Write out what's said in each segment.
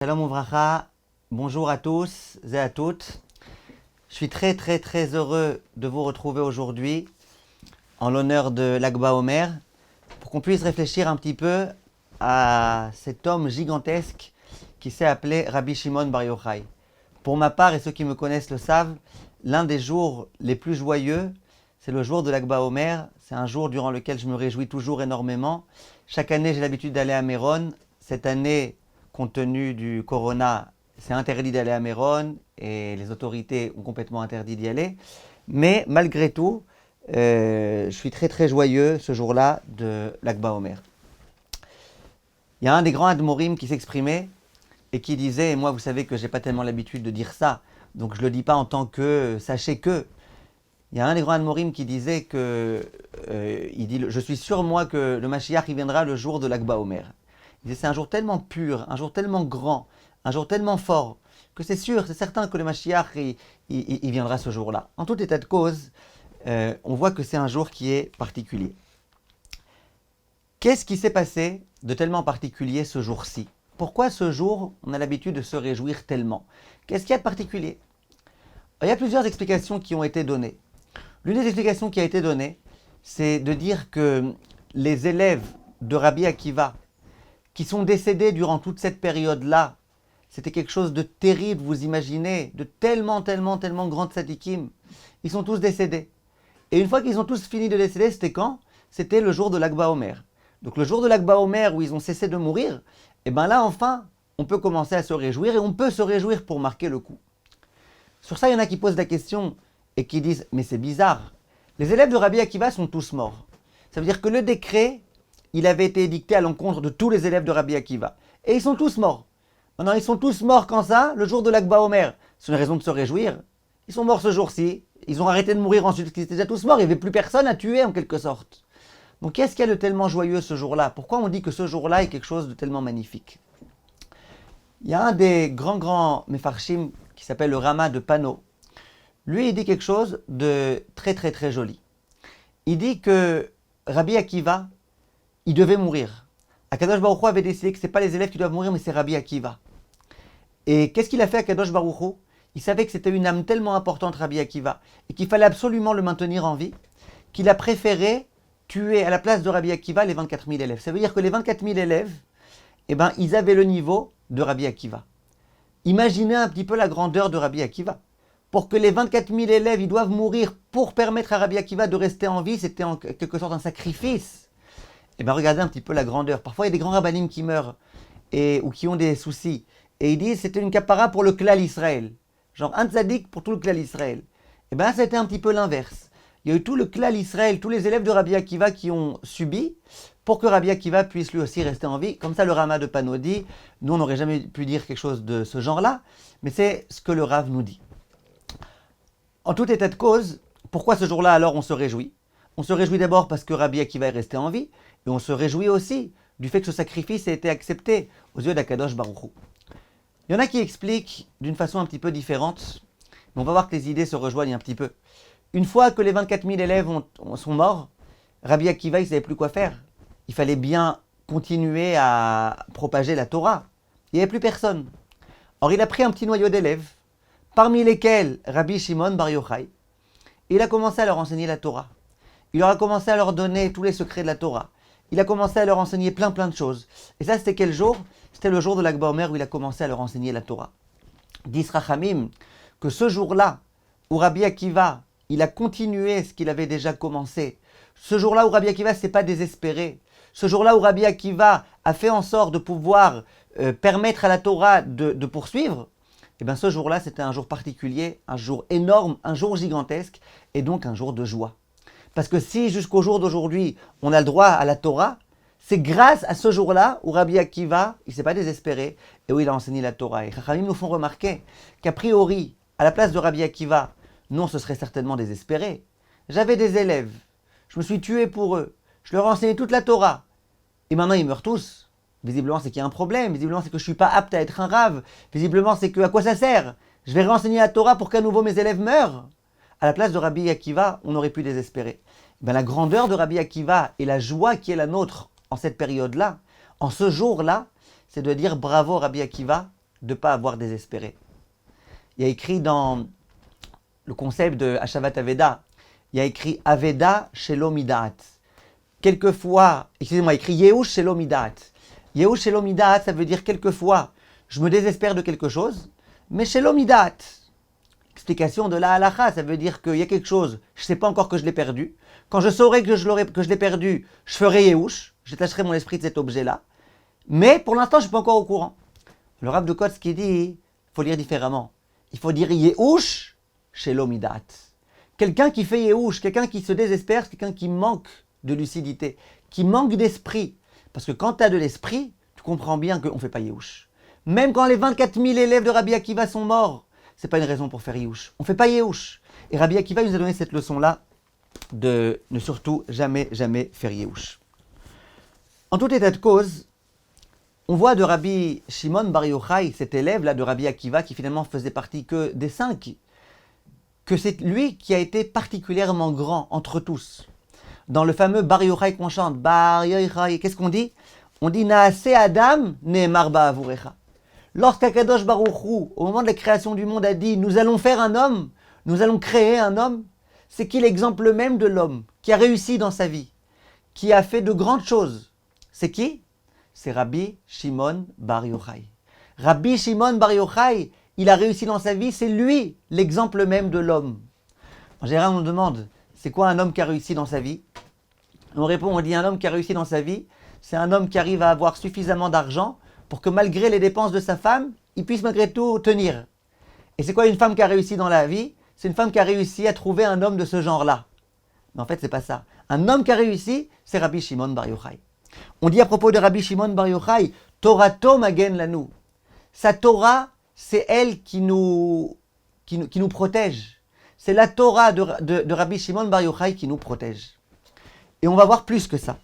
Shalom Ouvracha, bonjour à tous et à toutes. Je suis très heureux de vous retrouver aujourd'hui en l'honneur de l'Akba Omer pour qu'on puisse réfléchir un petit peu à cet homme gigantesque qui s'est appelé Rabbi Shimon Bar Yochai. Pour ma part, et ceux qui me connaissent le savent, l'un des jours les plus joyeux, c'est le jour de l'Akba Omer. C'est un jour durant lequel je me réjouis toujours énormément. Chaque année, j'ai l'habitude d'aller à Méron. Cette année, compte tenu du corona, c'est interdit d'aller à Méron et les autorités ont complètement interdit d'y aller. Mais malgré tout, je suis très joyeux ce jour-là de l'Akba Omer. Il y a un des grands admorim qui s'exprimait et qui disait, et moi vous savez que je n'ai pas tellement l'habitude de dire ça, donc je ne le dis pas en tant que sachez que. Il y a un des grands admorim qui disait que, il dit, je suis sûr moi que le Mashiach il viendra le jour de l'Akba Omer. Il disait c'est un jour tellement pur, un jour tellement grand, un jour tellement fort, que c'est sûr, c'est certain que le Mashiach il viendra ce jour-là. En tout état de cause, on voit que c'est un jour qui est particulier. Qu'est-ce qui s'est passé de tellement particulier ce jour-ci? Pourquoi ce jour, on a l'habitude de se réjouir tellement? Qu'est-ce qu'il y a de particulier? Il y a plusieurs explications qui ont été données. L'une des explications qui a été donnée, c'est de dire que les élèves de Rabbi Akiva, qui sont décédés durant toute cette période-là, c'était quelque chose de terrible, vous imaginez, de tellement grands tzadikim. Ils sont tous décédés. Et une fois qu'ils ont tous fini de décéder, c'était quand? C'était le jour de l'Akba Omer. Donc le jour de l'Akba Omer où ils ont cessé de mourir, et bien là enfin, on peut commencer à se réjouir et on peut se réjouir pour marquer le coup. Sur ça, il y en a qui posent la question et qui disent « Mais c'est bizarre, les élèves de Rabbi Akiva sont tous morts. » Ça veut dire que le décret, il avait été édicté à l'encontre de tous les élèves de Rabbi Akiva. Et ils sont tous morts. Maintenant, ils sont tous morts quand ça? Le jour de l'Akba Omer. C'est une raison de se réjouir. Ils sont morts ce jour-ci. Ils ont arrêté de mourir ensuite parce qu'ils étaient déjà tous morts. Il n'y avait plus personne à tuer en quelque sorte. Donc qu'est-ce qu'il y a de tellement joyeux ce jour-là? Pourquoi on dit que ce jour-là est quelque chose de tellement magnifique? Il y a un des grands Mefarshim qui s'appelle le Rama de Pano. Lui, il dit quelque chose de très joli. Il dit que Rabbi Akiva, il devait mourir. Akadosh Baruch Hu avait décidé que ce n'est pas les élèves qui doivent mourir, mais c'est Rabbi Akiva. Et qu'est-ce qu'il a fait Akadosh Baruch Hu? Il savait que c'était une âme tellement importante, Rabbi Akiva, et qu'il fallait absolument le maintenir en vie, qu'il a préféré tuer à la place de Rabbi Akiva les 24 000 élèves. Ça veut dire que les 24 000 élèves, eh ben, ils avaient le niveau de Rabbi Akiva. Imaginez un petit peu la grandeur de Rabbi Akiva. Pour que les 24 000 élèves ils doivent mourir pour permettre à Rabbi Akiva de rester en vie, c'était en quelque sorte un sacrifice. Et bien regardez un petit peu la grandeur. Parfois il y a des grands rabbinim qui meurent ou qui ont des soucis. Et ils disent que c'était une kapara pour le klal Israël. Genre un tzaddik pour tout le klal Israël. Et bien c'était un petit peu l'inverse. Il y a eu tout le klal Israël, tous les élèves de Rabbi Akiva qui ont subi pour que Rabbi Akiva puisse lui aussi rester en vie. Comme ça le Rama de Pano dit, nous on n'aurait jamais pu dire quelque chose de ce genre-là, mais c'est ce que le Rav nous dit. En tout état de cause, pourquoi ce jour-là alors on se réjouit? On se réjouit d'abord parce que Rabbi Akiva est resté en vie, et on se réjouit aussi du fait que ce sacrifice ait été accepté aux yeux d'Akadosh Baruch Hu. Il y en a qui expliquent d'une façon un petit peu différente, mais on va voir que les idées se rejoignent un petit peu. Une fois que les 24 000 élèves sont morts, Rabbi Akiva, il ne savait plus quoi faire. Il fallait bien continuer à propager la Torah. Il n'y avait plus personne. Or, il a pris un petit noyau d'élèves, parmi lesquels Rabbi Shimon Bar Yochai. Il a commencé à leur enseigner la Torah. Il leur a commencé à leur donner tous les secrets de la Torah. Il a commencé à leur enseigner plein de choses. Et ça, c'était quel jour? C'était le jour de l'Akba Omer où il a commencé à leur enseigner la Torah. Disent Rachamim que ce jour-là, où Rabbi Akiva, il a continué ce qu'il avait déjà commencé. Ce jour-là où Rabbi Akiva ne s'est pas désespéré. Ce jour-là où Rabbi Akiva a fait en sorte de pouvoir permettre à la Torah de poursuivre. Et bien ce jour-là, c'était un jour particulier, un jour énorme, un jour gigantesque, et donc un jour de joie. Parce que si jusqu'au jour d'aujourd'hui, on a le droit à la Torah, c'est grâce à ce jour-là où Rabbi Akiva, il ne s'est pas désespéré, et où il a enseigné la Torah. Et Chachamim nous font remarquer qu'a priori, à la place de Rabbi Akiva, non, ce serait certainement désespéré. J'avais des élèves, je me suis tué pour eux, je leur ai enseigné toute la Torah, et maintenant ils meurent tous. Visiblement, c'est qu'il y a un problème. Visiblement, c'est que je ne suis pas apte à être un rave. Visiblement, c'est que à quoi ça sert? Je vais renseigner la Torah pour qu'à nouveau mes élèves meurent. À la place de Rabbi Akiva, on aurait pu désespérer. Ben, la grandeur de Rabbi Akiva et la joie qui est la nôtre en cette période-là, en ce jour-là, c'est de dire bravo Rabbi Akiva, de ne pas avoir désespéré. Il y a écrit dans le concept de Hashavat Aveda, il y a écrit Aveda Shelo Midat. Quelquefois, excusez-moi, écrit Yehush Shelo Midat. Yehush Shelo Midat, ça veut dire quelquefois, je me désespère de quelque chose, mais Shelo Midat. Explication de la halakha, ça veut dire qu'il y a quelque chose, je ne sais pas encore que je l'ai perdu. Quand je saurai que je l'ai perdu, je ferai Yehush, je détacherai mon esprit de cet objet-là. Mais pour l'instant, je ne suis pas encore au courant. Le Rav de Kotz qui dit, il faut lire différemment. Il faut dire Yehush Shelo Midat. Quelqu'un qui fait Yehush, quelqu'un qui se désespère, c'est quelqu'un qui manque de lucidité, qui manque d'esprit. Parce que quand tu as de l'esprit, tu comprends bien qu'on ne fait pas Yehush. Même quand les 24 000 élèves de Rabbi Akiva sont morts, ce n'est pas une raison pour faire Yehush. On ne fait pas Yehush. Et Rabbi Akiva nous a donné cette leçon-là de ne surtout jamais faire Yehush. En tout état de cause, on voit de Rabbi Shimon Bar Yochai, cet élève-là de Rabbi Akiva, qui finalement faisait partie que des 5, que c'est lui qui a été particulièrement grand entre tous. Dans le fameux Bar Yochai qu'on chante, Bar Yochai, qu'est-ce qu'on dit? On dit Naase Adam Ne'emar Ba'avurecha. Lorsqu'Akadosh Baruch Hu, au moment de la création du monde, a dit nous allons faire un homme, nous allons créer un homme, c'est qui l'exemple même de l'homme qui a réussi dans sa vie, qui a fait de grandes choses. C'est qui? C'est Rabbi Shimon Bar Yochai. Rabbi Shimon Bar Yochai, il a réussi dans sa vie, c'est lui l'exemple même de l'homme. En général, on demande, c'est quoi un homme qui a réussi dans sa vie? On répond, on dit un homme qui a réussi dans sa vie, c'est un homme qui arrive à avoir suffisamment d'argent pour que malgré les dépenses de sa femme, il puisse malgré tout tenir. Et c'est quoi une femme qui a réussi dans la vie? C'est une femme qui a réussi à trouver un homme de ce genre-là. Mais en fait, c'est pas ça. Un homme qui a réussi, c'est Rabbi Shimon Bar Yochai. On dit à propos de Rabbi Shimon Bar Yochai, Torato magen lanu. Sa Torah, c'est elle qui nous protège. C'est la Torah de Rabbi Shimon Bar Yochai qui nous protège. Et on va voir plus que ça.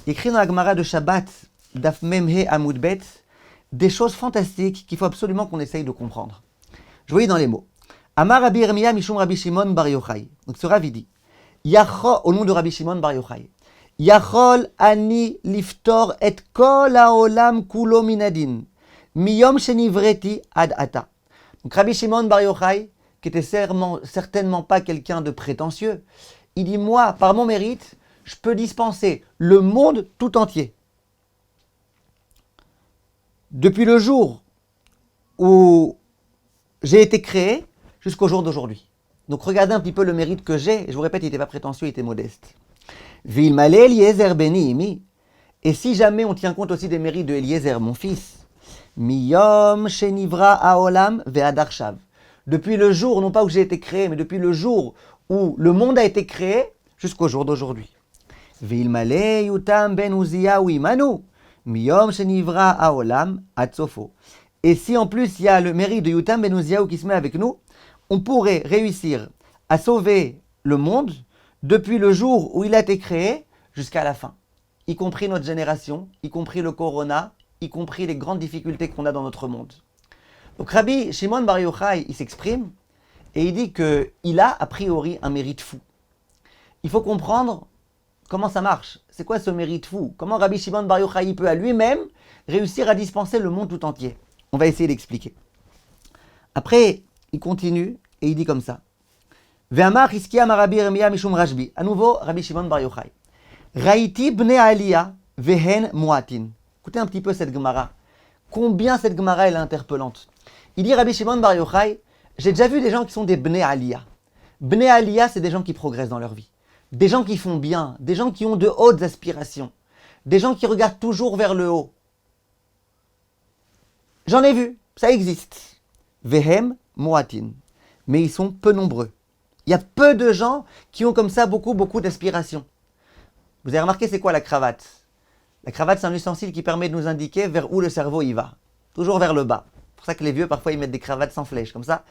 Écrit dans la Gemara de Shabbat, Daf Memhe Amud Bet, des choses fantastiques qu'il faut absolument qu'on essaye de comprendre. Je vous lis dans les mots. Amar Rabbi Yirmiyah Mishum Rabbi Shimon Bar Yochai. Donc ce Rav dit, au nom de Rabbi Shimon Bar Yochai, Yachol ani liftor et kol haolam kulo minadin, miyom shenivreti ad ata. Donc Rabbi Shimon Bar Yochai, qui était certainement pas quelqu'un de prétentieux, il dit, moi, par mon mérite, je peux dispenser le monde tout entier. Depuis le jour où j'ai été créé jusqu'au jour d'aujourd'hui. Donc regardez un petit peu le mérite que j'ai. Je vous répète, il n'était pas prétentieux, il était modeste. Vilmale Eliezer beni imi. Et si jamais on tient compte aussi des mérites de Eliezer, mon fils, miyom shenivra haolam ve'adarshav. Depuis le jour, non pas où j'ai été créé, mais depuis le jour où le monde a été créé jusqu'au jour d'aujourd'hui. Vilmale yutam ben Uziyahu imanu. Miyom shenivra haolam atzofo. Et si en plus il y a le mérite de Yutam ben Uziyahu qui se met avec nous, on pourrait réussir à sauver le monde depuis le jour où il a été créé jusqu'à la fin. Y compris notre génération, y compris le corona, y compris les grandes difficultés qu'on a dans notre monde. Donc Rabbi Shimon Bar Yochai, il s'exprime et il dit qu'il a a priori un mérite fou. Il faut comprendre comment ça marche. C'est quoi ce mérite fou? Comment Rabbi Shimon Bar Yochai peut à lui-même réussir à dispenser le monde tout entier? On va essayer d'expliquer. Après, il continue et il dit comme ça. Ve'amar Hiskia Rabbi Yirmiyah Mishum Rashbi. À nouveau, Rabbi Shimon Bar Yochai. Raïti bnei aliyah vehen muatin. Écoutez un petit peu cette Gemara. Combien cette Gemara est interpellante. Il dit Rabbi Shimon Bar Yochai, j'ai déjà vu des gens qui sont des bnei aliyah. Bnei aliyah, c'est des gens qui progressent dans leur vie. Des gens qui font bien, des gens qui ont de hautes aspirations, des gens qui regardent toujours vers le haut. J'en ai vu, ça existe. Vehem muatin. Mais ils sont peu nombreux. Il y a peu de gens qui ont comme ça beaucoup d'aspirations. Vous avez remarqué, c'est quoi la cravate? La cravate, c'est un ustensile qui permet de nous indiquer vers où le cerveau y va. Toujours vers le bas. C'est pour ça que les vieux, parfois, ils mettent des cravates sans flèche, comme ça.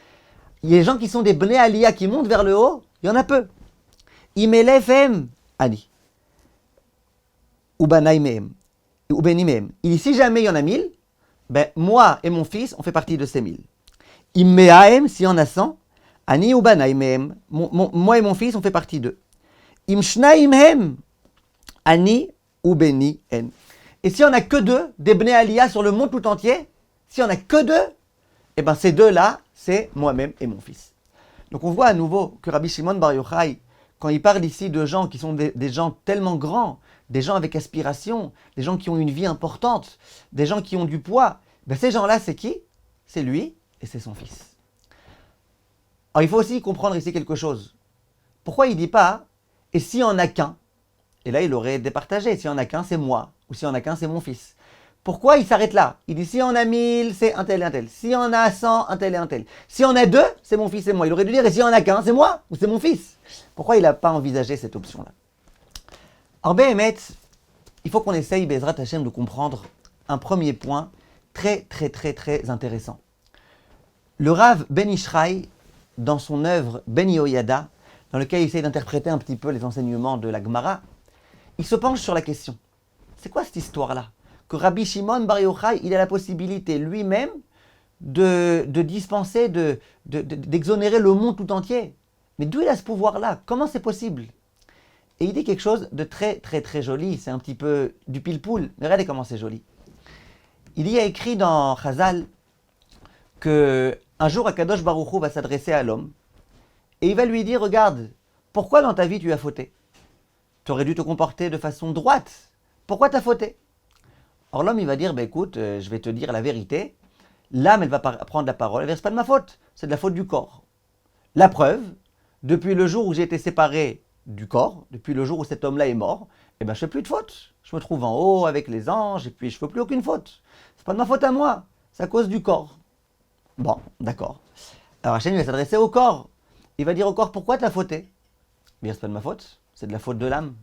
Il y a des gens qui sont des bnei aliyah qui montent vers le haut, il y en a peu. Imelefem ani. Ubanai mehem. Ubeni mehem. Il dit, si jamais il y en a 1000, ben, moi et mon fils, on fait partie de ces 1000. Immeahem, s'il y en a 100, ani ubanai mehem. Moi et mon fils, on fait partie d'eux. Imshnaim hem. Ani ou Beni En. Et s'il n'y en a que 2, des Bnei Aliyah sur le monde tout entier, s'il n'y en a que 2, eh bien ces deux-là, c'est moi-même et mon fils. Donc on voit à nouveau que Rabbi Shimon Bar Yochai, quand il parle ici de gens qui sont des gens tellement grands, des gens avec aspiration, des gens qui ont une vie importante, des gens qui ont du poids, ben ces gens-là, c'est qui? C'est lui et c'est son fils. Alors il faut aussi comprendre ici quelque chose. Pourquoi il ne dit pas « et s'il n'y en a qu'un » Et là, il aurait départagé. S'il n'y en a qu'un, c'est moi. Ou s'il n'y en a qu'un, c'est mon fils. Pourquoi il s'arrête là? Il dit, s'il y en a 1000, c'est un tel et un tel. S'il y en a 100, un tel et un tel. S'il y en a deux, c'est mon fils et moi. Il aurait dû dire, et s'il y en a qu'un, c'est moi ou c'est mon fils. Pourquoi il n'a pas envisagé cette option-là? En Béhémet, il faut qu'on essaye, Bezrat Hashem, de comprendre un premier point très intéressant. Le Rav Ben Ishraï, dans son œuvre Ben Yehoyada, dans lequel il essaye d'interpréter un petit peu les enseignements de la Gemara, il se penche sur la question. C'est quoi cette histoire-là? Que Rabbi Shimon Bar Yochai, il a la possibilité lui-même de dispenser, d'exonérer le monde tout entier. Mais d'où il a ce pouvoir-là? Comment c'est possible? Et il dit quelque chose de très joli. C'est un petit peu du pile-poule. Mais regardez comment c'est joli. Il y a écrit dans Chazal qu'un jour Akadosh Baruch Hu va s'adresser à l'homme et il va lui dire, regarde, pourquoi dans ta vie tu as fauté? Tu aurais dû te comporter de façon droite. Pourquoi tu as fauté? Or l'homme il va dire, écoute, je vais te dire la vérité. L'âme elle va prendre la parole, elle ne verse pas de ma faute. C'est de la faute du corps. La preuve, depuis le jour où j'ai été séparé du corps, depuis le jour où cet homme-là est mort, je ne fais plus de faute. Je me trouve en haut avec les anges et puis je ne fais plus aucune faute. C'est pas de ma faute à moi, c'est à cause du corps. Bon, d'accord. Alors Hachem va s'adresser au corps. Il va dire au corps, pourquoi tu as fauté? Bien, c'est pas de ma faute, c'est de la faute de l'âme.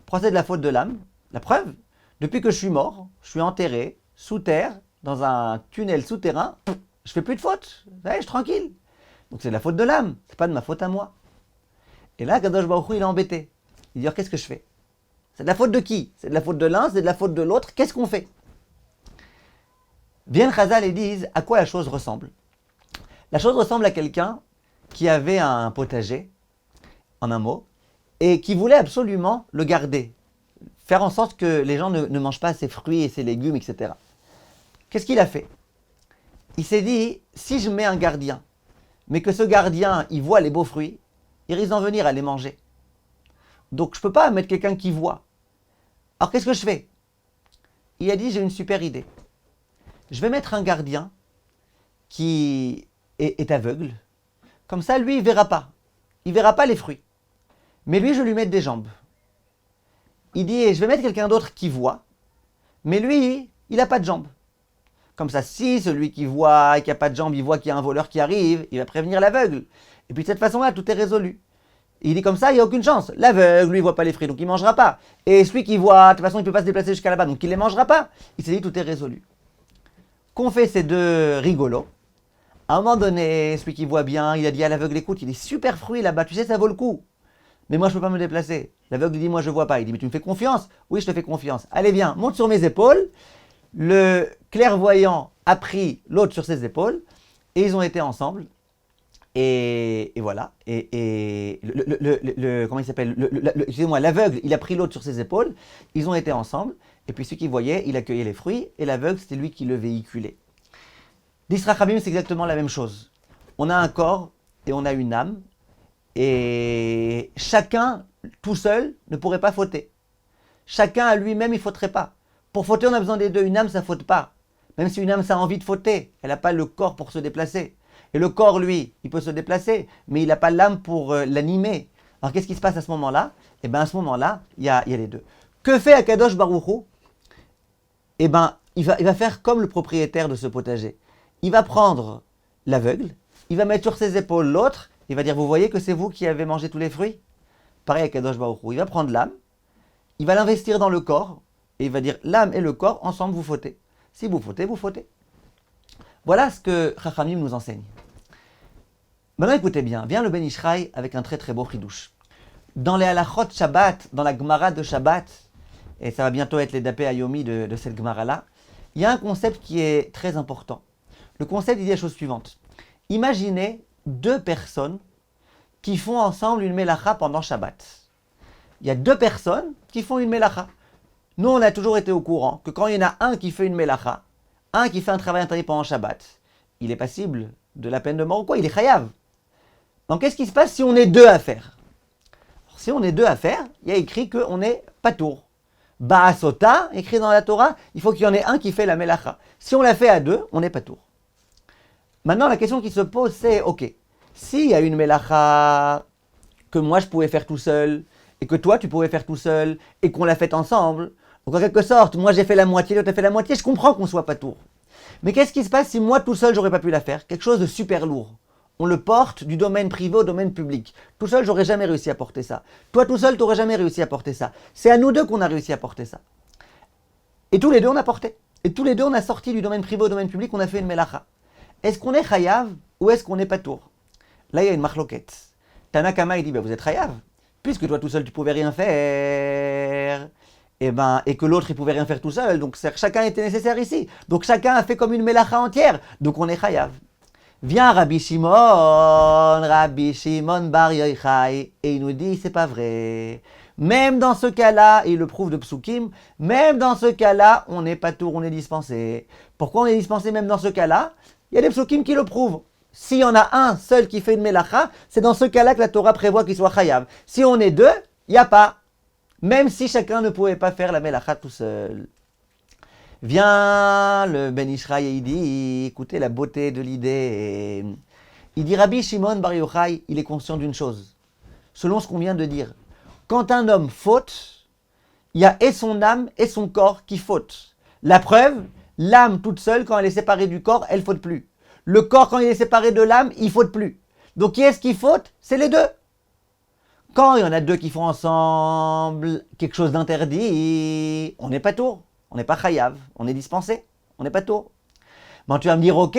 Pourquoi c'est de la faute de l'âme? La preuve, depuis que je suis mort, je suis enterré, sous terre, dans un tunnel souterrain, je fais plus de faute. Je suis tranquille. Donc c'est de la faute de l'âme, c'est pas de ma faute à moi. Et là, Kadosh Baruch Hu, il est embêté. Il dit, alors qu'est-ce que je fais? C'est de la faute de qui? C'est de la faute de l'un, c'est de la faute de l'autre, qu'est-ce qu'on fait? Viennent Chazal et disent, à quoi la chose ressemble? La chose ressemble à quelqu'un qui avait un potager, en un mot, et qui voulait absolument le garder, faire en sorte que les gens ne mangent pas ses fruits et ses légumes, etc. Qu'est-ce qu'il a fait? Il s'est dit, si je mets un gardien, mais que ce gardien, il voit les beaux fruits, il risque d'en venir à les manger. Donc je ne peux pas mettre quelqu'un qui voit. Alors qu'est-ce que je fais? Il a dit, j'ai une super idée. Je vais mettre un gardien qui est aveugle. Comme ça, lui, il ne verra pas. Il ne verra pas les fruits. Mais lui, je lui mets des jambes. Il dit, je vais mettre quelqu'un d'autre qui voit. Mais lui, il n'a pas de jambes. Comme ça, si celui qui voit et qui n'a pas de jambes, il voit qu'il y a un voleur qui arrive, il va prévenir l'aveugle. Et puis de cette façon-là, tout est résolu. Il dit comme ça, il n'y a aucune chance. L'aveugle, lui, il ne voit pas les fruits, donc il ne mangera pas. Et celui qui voit, de toute façon, il ne peut pas se déplacer jusqu'à là-bas, donc il ne les mangera pas. Il s'est dit, tout est résolu. Qu'ont fait ces deux rigolos? À un moment donné, celui qui voit bien, il a dit à l'aveugle, écoute, il y a des super fruits là-bas, tu sais, ça vaut le coup. Mais moi, je ne peux pas me déplacer. L'aveugle dit, moi, je ne vois pas. Il dit, mais tu me fais confiance? Oui, je te fais confiance. Allez, viens, monte sur mes épaules. Le clairvoyant a pris l'autre sur ses épaules et ils ont été ensemble. Et voilà. Et comment il s'appelle? Excusez-moi, l'aveugle, il a pris l'autre sur ses épaules. Ils ont été ensemble. Et puis celui qui voyait, il accueillait les fruits. Et l'aveugle, c'était lui qui le véhiculait. D'Isra Chabim, c'est exactement la même chose. On a un corps et on a une âme. Et chacun, tout seul, ne pourrait pas fauter. Chacun à lui-même, il ne fauterait pas. Pour fauter, on a besoin des deux. Une âme, ça ne faute pas. Même si une âme, ça a envie de fauter, elle n'a pas le corps pour se déplacer. Et le corps, lui, il peut se déplacer, mais il n'a pas l'âme pour l'animer. Alors qu'est-ce qui se passe à ce moment-là? Eh bien, à ce moment-là, il y a les deux. Que fait Akadosh Baruch Hu? Eh bien, il va faire comme le propriétaire de ce potager. Il va prendre l'aveugle, il va mettre sur ses épaules l'autre, il va dire, vous voyez que c'est vous qui avez mangé tous les fruits? Pareil avec Akadosh Baruch Hu. Il va prendre l'âme, il va l'investir dans le corps, et il va dire, l'âme et le corps, ensemble, vous fautez. Si vous fautez, vous fautez. Voilà ce que Chachamim nous enseigne. Maintenant, écoutez bien, vient le Ben Ishraï avec un très beau chidouche. Dans les halachot Shabbat, dans la Gemara de Shabbat, et ça va bientôt être les Dapé Ayomi de cette Gemara-là, il y a un concept qui est très important. Le concept, il dit la chose suivante. Imaginez deux personnes qui font ensemble une melacha pendant Shabbat. Il y a deux personnes qui font une melacha. Nous, on a toujours été au courant que quand il y en a un qui fait une melacha, un qui fait un travail interdit pendant Shabbat, il est passible de la peine de mort ou quoi, il est chayav. Donc qu'est-ce qui se passe si on est deux à faire? Alors, si on est deux à faire, il y a écrit qu'on est patour. Ba'asota, écrit dans la Torah, il faut qu'il y en ait un qui fait la melacha. Si on la fait à deux, on est patour. Maintenant, la question qui se pose, c'est, ok, s'il y a une melacha que moi je pouvais faire tout seul, et que toi tu pouvais faire tout seul, et qu'on l'a faite ensemble, donc en quelque sorte, moi j'ai fait la moitié, l'autre a fait la moitié, je comprends qu'on soit patour. Mais qu'est-ce qui se passe si moi tout seul j'aurais pas pu la faire? Quelque chose de super lourd. On le porte du domaine privé au domaine public. Tout seul, j'aurais jamais réussi à porter ça. Toi tout seul, t'aurais jamais réussi à porter ça. C'est à nous deux qu'on a réussi à porter ça. Et tous les deux, on a porté. Et tous les deux, on a sorti du domaine privé au domaine public, on a fait une melacha. Est-ce qu'on est chayav ou est-ce qu'on est patour? Là, il y a une marloquette. Tanakama, il dit, vous êtes chayav. Puisque toi tout seul, tu pouvais rien faire. Et que l'autre, il pouvait rien faire tout seul. Donc chacun était nécessaire ici. Donc chacun a fait comme une melacha entière. Donc on est chayav. Vient Rabbi Shimon Bar Yochai, et il nous dit, c'est pas vrai. Même dans ce cas-là, et il le prouve de Psukim, même dans ce cas-là, on n'est pas tour, on est dispensé. Pourquoi on est dispensé même dans ce cas-là? Il y a des Psukim qui le prouvent. S'il y en a un seul qui fait une melacha, c'est dans ce cas-là que la Torah prévoit qu'il soit chayav. Si on est deux, il n'y a pas. Même si chacun ne pouvait pas faire la melacha tout seul. Vient le Ben Ishraï et il dit, écoutez la beauté de l'idée. Il dit, Rabbi Shimon Bar Yochai, il est conscient d'une chose. Selon ce qu'on vient de dire, quand un homme faute, il y a et son âme et son corps qui fautent. La preuve, l'âme toute seule, quand elle est séparée du corps, elle ne faute plus. Le corps, quand il est séparé de l'âme, il ne faute plus. Donc qui est-ce qui faute? C'est les deux. Quand il y en a deux qui font ensemble quelque chose d'interdit, on n'est pas tour. On n'est pas chayav, on est dispensé, on n'est pas tour. Bon, tu vas me dire, ok,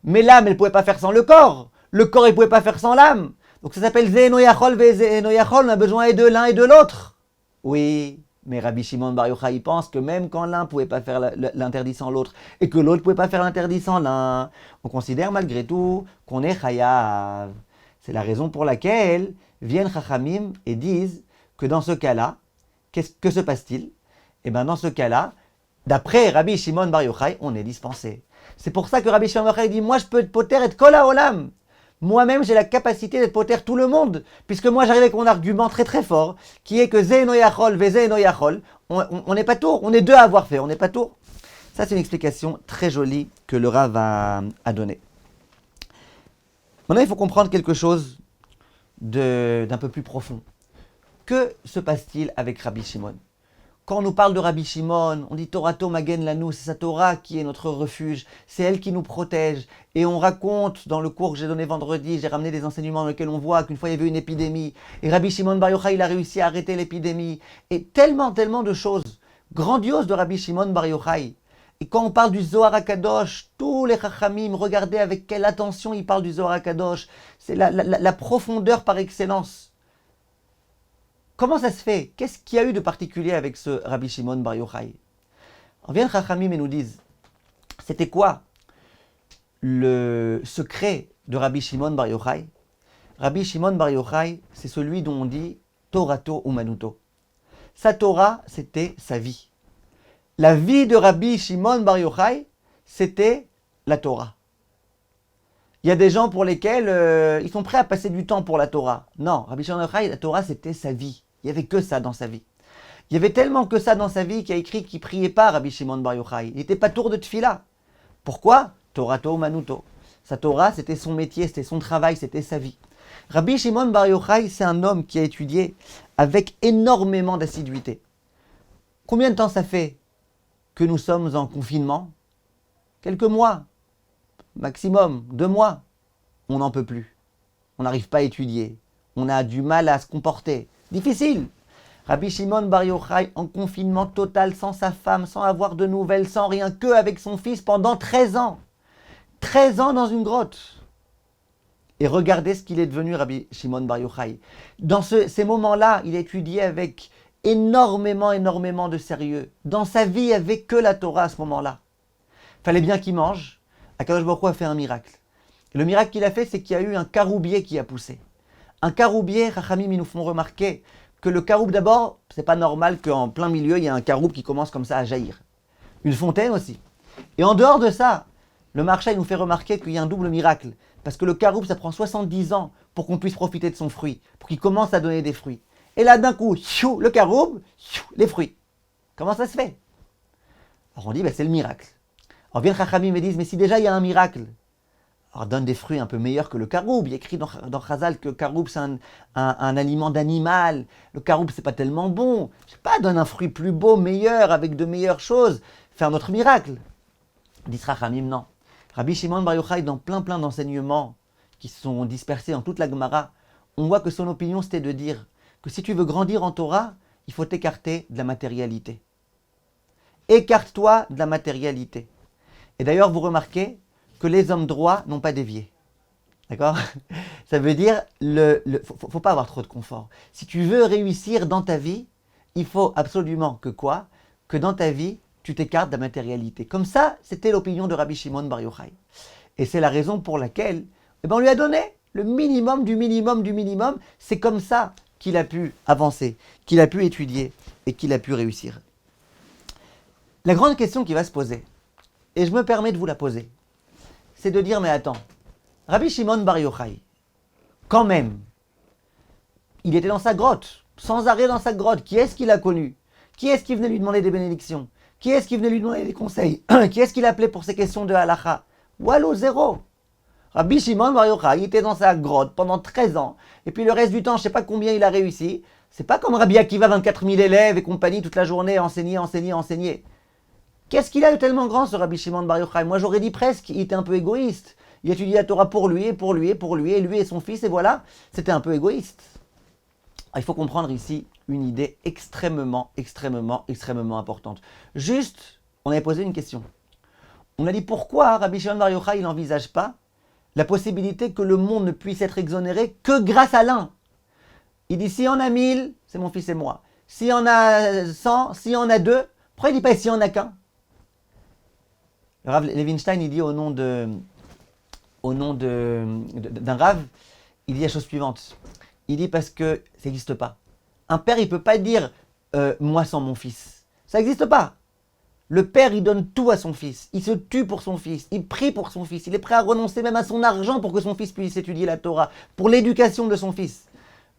mais l'âme, elle ne pouvait pas faire sans le corps il ne pouvait pas faire sans l'âme. Donc ça s'appelle Ze'eno Yachol ve'Ze'eno Yachol, on a besoin de l'un et de l'autre. Oui, mais Rabbi Shimon Bar Yochai, il pense que même quand l'un ne pouvait pas faire l'interdit sans l'autre, et que l'autre ne pouvait pas faire l'interdit sans l'un, on considère malgré tout qu'on est chayav. C'est la raison pour laquelle viennent Chachamim et disent que dans ce cas-là, que se passe-t-il? Et bien dans ce cas-là, d'après Rabbi Shimon Bar Yochai, on est dispensé. C'est pour ça que Rabbi Shimon Bar Yochai dit, moi je peux être poter et kol haolam. Moi-même j'ai la capacité d'être poter tout le monde, puisque moi j'arrive avec mon argument très très fort, qui est que Ze'eno Yachol ve'Ze'eno Yachol, on n'est pas tour, on est deux à avoir fait, on n'est pas tour. Ça c'est une explication très jolie que le Rav a donnée. Maintenant il faut comprendre quelque chose d'un peu plus profond. Que se passe-t-il avec Rabbi Shimon? Quand on nous parle de Rabbi Shimon, on dit Torato Magen Lanu, c'est sa Torah qui est notre refuge, c'est elle qui nous protège. Et on raconte, dans le cours que j'ai donné vendredi, j'ai ramené des enseignements dans lesquels on voit qu'une fois il y avait une épidémie, et Rabbi Shimon Bar Yochai, il a réussi à arrêter l'épidémie. Et tellement de choses grandioses de Rabbi Shimon Bar Yochai. Et quand on parle du Zohar HaKadosh, tous les Chachamim, regardez avec quelle attention ils parlent du Zohar HaKadosh. C'est la profondeur par excellence. Comment ça se fait? Qu'est-ce qu'il y a eu de particulier avec ce Rabbi Shimon Bar Yochai? On vient de Chachamim et nous disent, c'était quoi le secret de Rabbi Shimon Bar Yochai? Rabbi Shimon Bar Yochai, c'est celui dont on dit Torato Umanuto. Sa Torah, c'était sa vie. La vie de Rabbi Shimon Bar Yochai, c'était la Torah. Il y a des gens pour lesquels ils sont prêts à passer du temps pour la Torah. Non, Rabbi Shimon Bar Yochai, la Torah, c'était sa vie. Il n'y avait que ça dans sa vie. Il y avait tellement que ça dans sa vie qu'il a écrit qu'il ne priait pas, Rabbi Shimon Bar Yochai. Il n'était pas tour de tfila. Pourquoi? Torato Manuto. Sa Torah, c'était son métier, c'était son travail, c'était sa vie. Rabbi Shimon Bar Yochai, c'est un homme qui a étudié avec énormément d'assiduité. Combien de temps ça fait que nous sommes en confinement? Quelques mois, maximum 2 mois. On n'en peut plus. On n'arrive pas à étudier. On a du mal à se comporter. Difficile. Rabbi Shimon Bar Yochai en confinement total, sans sa femme, sans avoir de nouvelles, sans rien, que avec son fils pendant 13 ans. 13 ans dans une grotte. Et regardez ce qu'il est devenu, Rabbi Shimon Bar Yochai. Dans ces moments-là, il a étudié avec énormément de sérieux. Dans sa vie, il n'y avait que la Torah à ce moment-là. Il fallait bien qu'il mange. Akadosh Baruch Hu a fait un miracle. Et le miracle qu'il a fait, c'est qu'il y a eu un caroubier qui a poussé. Un caroubier, Chachamim, ils nous font remarquer que le caroub d'abord, c'est pas normal qu'en plein milieu, il y ait un caroub qui commence comme ça à jaillir. Une fontaine aussi. Et en dehors de ça, Le Maharsha nous fait remarquer qu'il y a un double miracle. Parce que le caroub, ça prend 70 ans pour qu'on puisse profiter de son fruit, pour qu'il commence à donner des fruits. Et là, d'un coup, le caroub, les fruits. Comment ça se fait? Alors on dit, c'est le miracle. Alors viennent Chachamim et disent, mais si déjà il y a un miracle, alors donne des fruits un peu meilleurs que le caroub. Il y a écrit dans Chazal que le caroub c'est un aliment d'animal. Le caroub c'est pas tellement bon. Je sais pas, donne un fruit plus beau, meilleur, avec de meilleures choses. Fais un autre miracle. Dit Chachamim, non. Rabbi Shimon Bar Yochai, dans plein d'enseignements qui sont dispersés en toute la Gemara, on voit que son opinion c'était de dire que si tu veux grandir en Torah, il faut t'écarter de la matérialité. Écarte-toi de la matérialité. Et d'ailleurs, vous remarquez que les hommes droits n'ont pas dévié. D'accord? Ça veut dire, faut pas avoir trop de confort. Si tu veux réussir dans ta vie, il faut absolument que quoi? Que dans ta vie, tu t'écartes de la matérialité. Comme ça, c'était l'opinion de Rabbi Shimon Bar Yochai. Et c'est la raison pour laquelle on lui a donné le minimum du minimum du minimum. C'est comme ça qu'il a pu avancer, qu'il a pu étudier et qu'il a pu réussir. La grande question qui va se poser, et je me permets de vous la poser, c'est de dire, mais attends, Rabbi Shimon Bar Yochai, quand même, il était dans sa grotte, sans arrêt dans sa grotte. Qui est-ce qu'il a connu? Qui est-ce qui venait lui demander des bénédictions? Qui est-ce qui venait lui demander des conseils? Qui est-ce qu'il appelait pour ces questions de halacha? Wallo, zéro. Rabbi Shimon Bar Yochai, il était dans sa grotte pendant 13 ans, et puis le reste du temps, je ne sais pas combien il a réussi. C'est pas comme Rabbi Akiva, 24 000 élèves et compagnie toute la journée, enseigner. Qu'est-ce qu'il a de tellement grand, ce Rabbi Shimon Bar Yochai? Moi, j'aurais dit presque, il était un peu égoïste. Il étudiait la Torah pour lui, et lui et son fils, et voilà, c'était un peu égoïste. Alors, il faut comprendre ici une idée extrêmement importante. Juste, on avait posé une question. On a dit pourquoi Rabbi Shimon Bar Yochai, il n'envisage pas la possibilité que le monde ne puisse être exonéré que grâce à l'un. Il dit, s'il y en a 1000, c'est mon fils et moi. S'il y en a 100, s'il y en a 2, pourquoi il ne dit pas s'il n'y en a qu'un? Le Rav Levinstein, il dit au nom d'un Rav, il dit la chose suivante. Il dit parce que ça n'existe pas. Un père, il ne peut pas dire moi sans mon fils. Ça n'existe pas. Le père, il donne tout à son fils. Il se tue pour son fils. Il prie pour son fils. Il est prêt à renoncer même à son argent pour que son fils puisse étudier la Torah, pour l'éducation de son fils.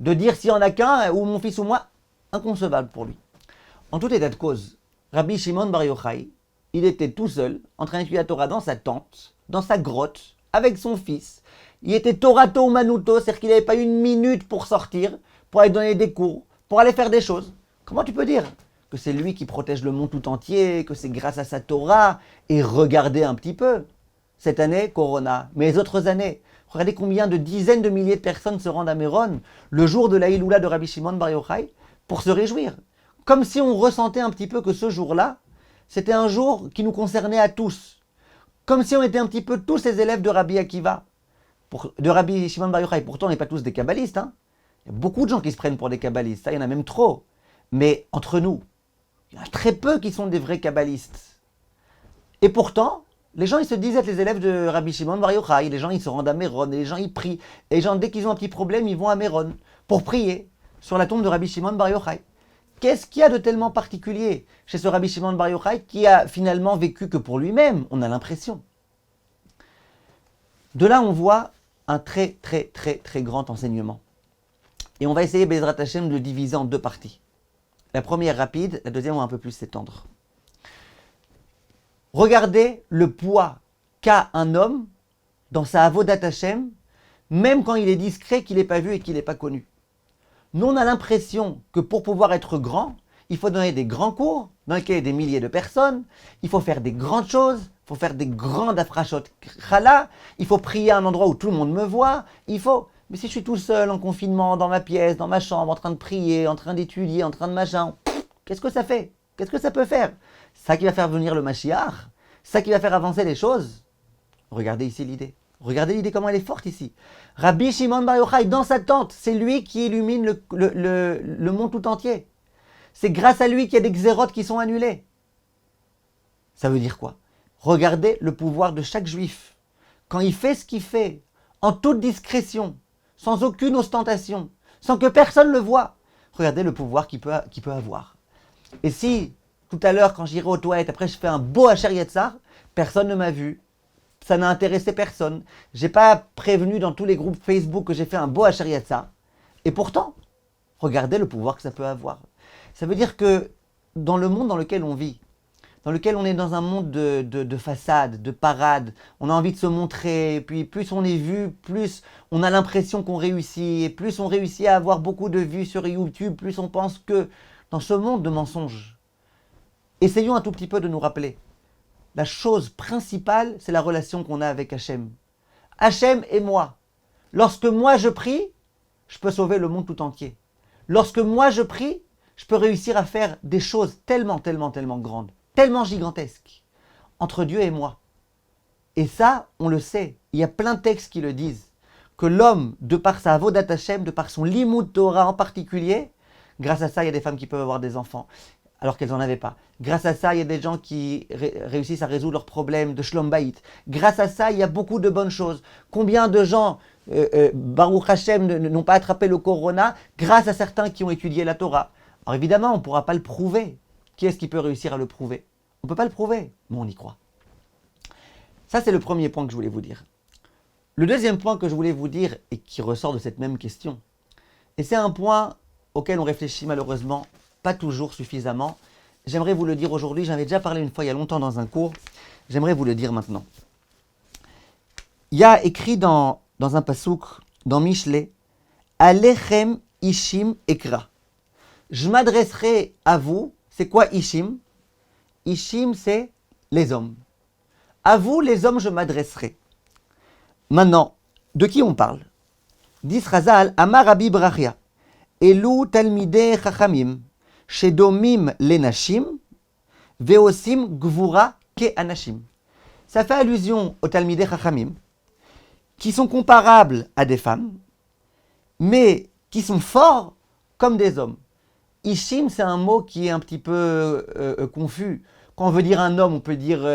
De dire s'il n'y en a qu'un, ou mon fils ou moi, inconcevable pour lui. En tout état de cause, Rabbi Shimon Bar Yochai, il était tout seul, en train d'étudier la Torah dans sa tente, dans sa grotte, avec son fils. Il était Torato Manuto, c'est-à-dire qu'il n'avait pas une minute pour sortir, pour aller donner des cours, pour aller faire des choses. Comment tu peux dire que c'est lui qui protège le monde tout entier, que c'est grâce à sa Torah? Et regardez un petit peu, cette année, Corona, mais les autres années, regardez combien de dizaines de milliers de personnes se rendent à Méron, le jour de la Hiloula de Rabbi Shimon Bar Yochai, pour se réjouir. Comme si on ressentait un petit peu que ce jour-là, c'était un jour qui nous concernait à tous. Comme si on était un petit peu tous les élèves de Rabbi Akiva, de Rabbi Shimon Bar Yochai. Pourtant, on n'est pas tous des kabbalistes. Il y a beaucoup de gens qui se prennent pour des kabbalistes. Ça, il y en a même trop. Mais entre nous, il y en a très peu qui sont des vrais kabbalistes. Et pourtant, les gens, ils se disent être les élèves de Rabbi Shimon Bar Yochai. Les gens, ils se rendent à Méron. Et les gens, ils prient. Et les gens, dès qu'ils ont un petit problème, ils vont à Méron pour prier sur la tombe de Rabbi Shimon Bar Yochai. Qu'est-ce qu'il y a de tellement particulier chez ce Rabbi Shimon Bar Yochai qui a finalement vécu que pour lui-même? On a l'impression. De là, on voit un très grand enseignement. Et on va essayer, Bezrat Hashem, de le diviser en deux parties. La première rapide, la deuxième on va un peu plus s'étendre. Regardez le poids qu'a un homme dans sa Avodat Hashem, même quand il est discret, qu'il n'est pas vu et qu'il n'est pas connu. Nous, on a l'impression que pour pouvoir être grand, il faut donner des grands cours dans lesquels il y a des milliers de personnes, il faut faire des grandes choses, il faut faire des grandes afrachot chala, il faut prier à un endroit où tout le monde me voit, Mais si je suis tout seul, en confinement, dans ma pièce, dans ma chambre, en train de prier, en train d'étudier, en train de machin, qu'est-ce que ça fait? Qu'est-ce que ça peut faire? Ça qui va faire venir le Mashiach? Ça qui va faire avancer les choses? Regardez ici l'idée. Regardez l'idée comment elle est forte ici. Rabbi Shimon Bar Yochai, dans sa tente, c'est lui qui illumine le monde tout entier. C'est grâce à lui qu'il y a des xérotes qui sont annulés. Ça veut dire quoi? Regardez le pouvoir de chaque juif. Quand il fait ce qu'il fait, en toute discrétion, sans aucune ostentation, sans que personne le voie, regardez le pouvoir qu'il peut avoir. Et si, tout à l'heure, quand j'irai aux toilettes, après je fais un beau Asher Yetzar, personne ne m'a vu, Ça n'a intéressé personne. J'ai pas prévenu dans tous les groupes Facebook que j'ai fait un beau Asher Yatsa. Et pourtant, regardez le pouvoir que ça peut avoir. Ça veut dire que dans le monde dans lequel on vit, dans lequel on est dans un monde de façade, de parade, on a envie de se montrer, et puis plus on est vu, plus on a l'impression qu'on réussit, et plus on réussit à avoir beaucoup de vues sur YouTube, plus on pense que dans ce monde de mensonges, essayons un tout petit peu de nous rappeler. La chose principale, c'est la relation qu'on a avec Hachem. Hachem et moi. Lorsque moi je prie, je peux sauver le monde tout entier. Lorsque moi je prie, je peux réussir à faire des choses tellement grandes, tellement gigantesques, entre Dieu et moi. Et ça, on le sait. Il y a plein de textes qui le disent. Que l'homme, de par sa avodat Hashem, de par son limud Torah en particulier, grâce à ça, il y a des femmes qui peuvent avoir des enfants, alors qu'elles n'en avaient pas. Grâce à ça, il y a des gens qui réussissent à résoudre leurs problèmes de shlom bayit. Grâce à ça, il y a beaucoup de bonnes choses. Combien de gens, Baruch Hashem, n'ont pas attrapé le corona grâce à certains qui ont étudié la Torah. Alors évidemment, on ne pourra pas le prouver. Qui est-ce qui peut réussir à le prouver? On ne peut pas le prouver, mais on y croit. Ça, c'est le premier point que je voulais vous dire. Le deuxième point que je voulais vous dire, et qui ressort de cette même question, et c'est un point auquel on réfléchit malheureusement pas toujours suffisamment, j'aimerais vous le dire aujourd'hui, j'en avais déjà parlé une fois il y a longtemps dans un cours, j'aimerais vous le dire maintenant. Il y a écrit dans un pasouk, dans Mishlé, Alechem Ishim Ekra. Je m'adresserai à vous. C'est quoi Ishim? Ishim, c'est les hommes. À vous, les hommes, je m'adresserai. Maintenant, de qui on parle? Dit Razal, Amar Rabbi Brachia, Elu Talmidei Chachamim, Shedomim Lenashim, Veosim Gvura Ke Anashim. Ça fait allusion aux Talmidei Chachamim, qui sont comparables à des femmes, mais qui sont forts comme des hommes. Ishim, c'est un mot qui est un petit peu confus. Quand on veut dire un homme, on peut dire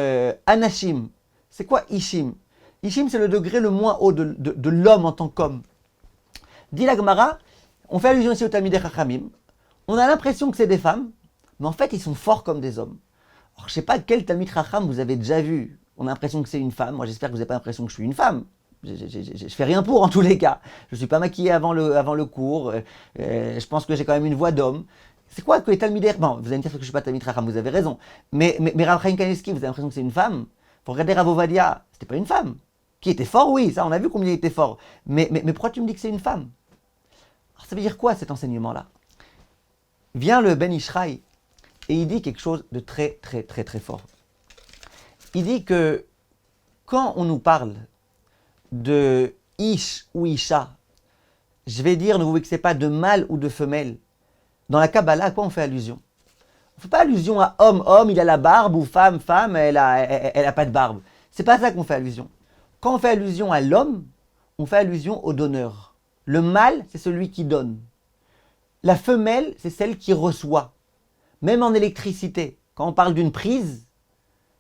Anashim. C'est quoi Ishim? Ishim, c'est le degré le moins haut de l'homme en tant qu'homme. Dit la Gemara, on fait allusion ici au Talmidei Chachamim. On a l'impression que c'est des femmes, mais en fait, ils sont forts comme des hommes. Alors, je ne sais pas quel Talmid Chacham vous avez déjà vu. On a l'impression que c'est une femme. Moi, j'espère que vous n'avez pas l'impression que je suis une femme. Je fais rien pour en tous les cas. Je ne suis pas maquillé avant le cours. Je pense que j'ai quand même une voix d'homme. C'est quoi que les Talmidei... Bon, vous allez me dire que je ne suis pas Talmid Chacham, vous avez raison. Mais Rav Chaim Kanievski, vous avez l'impression que c'est une femme. Pour regarder Rav Ovadia, c'était pas une femme. Qui était fort, oui, ça on a vu combien il était fort. Mais pourquoi tu me dis que c'est une femme? Alors ça veut dire quoi cet enseignement-là? Vient le Ben Ishraï et il dit quelque chose de très fort. Il dit que quand on nous parle de Ish ou Isha, je vais dire, ne vous vexez pas, de mâle ou de femelle, dans la Kabbalah, à quoi on fait allusion? On ne fait pas allusion à homme, il a la barbe, ou femme, elle a pas de barbe. C'est pas ça qu'on fait allusion. Quand on fait allusion à l'homme, on fait allusion au donneur. Le mâle, c'est celui qui donne. La femelle, c'est celle qui reçoit. Même en électricité, quand on parle d'une prise,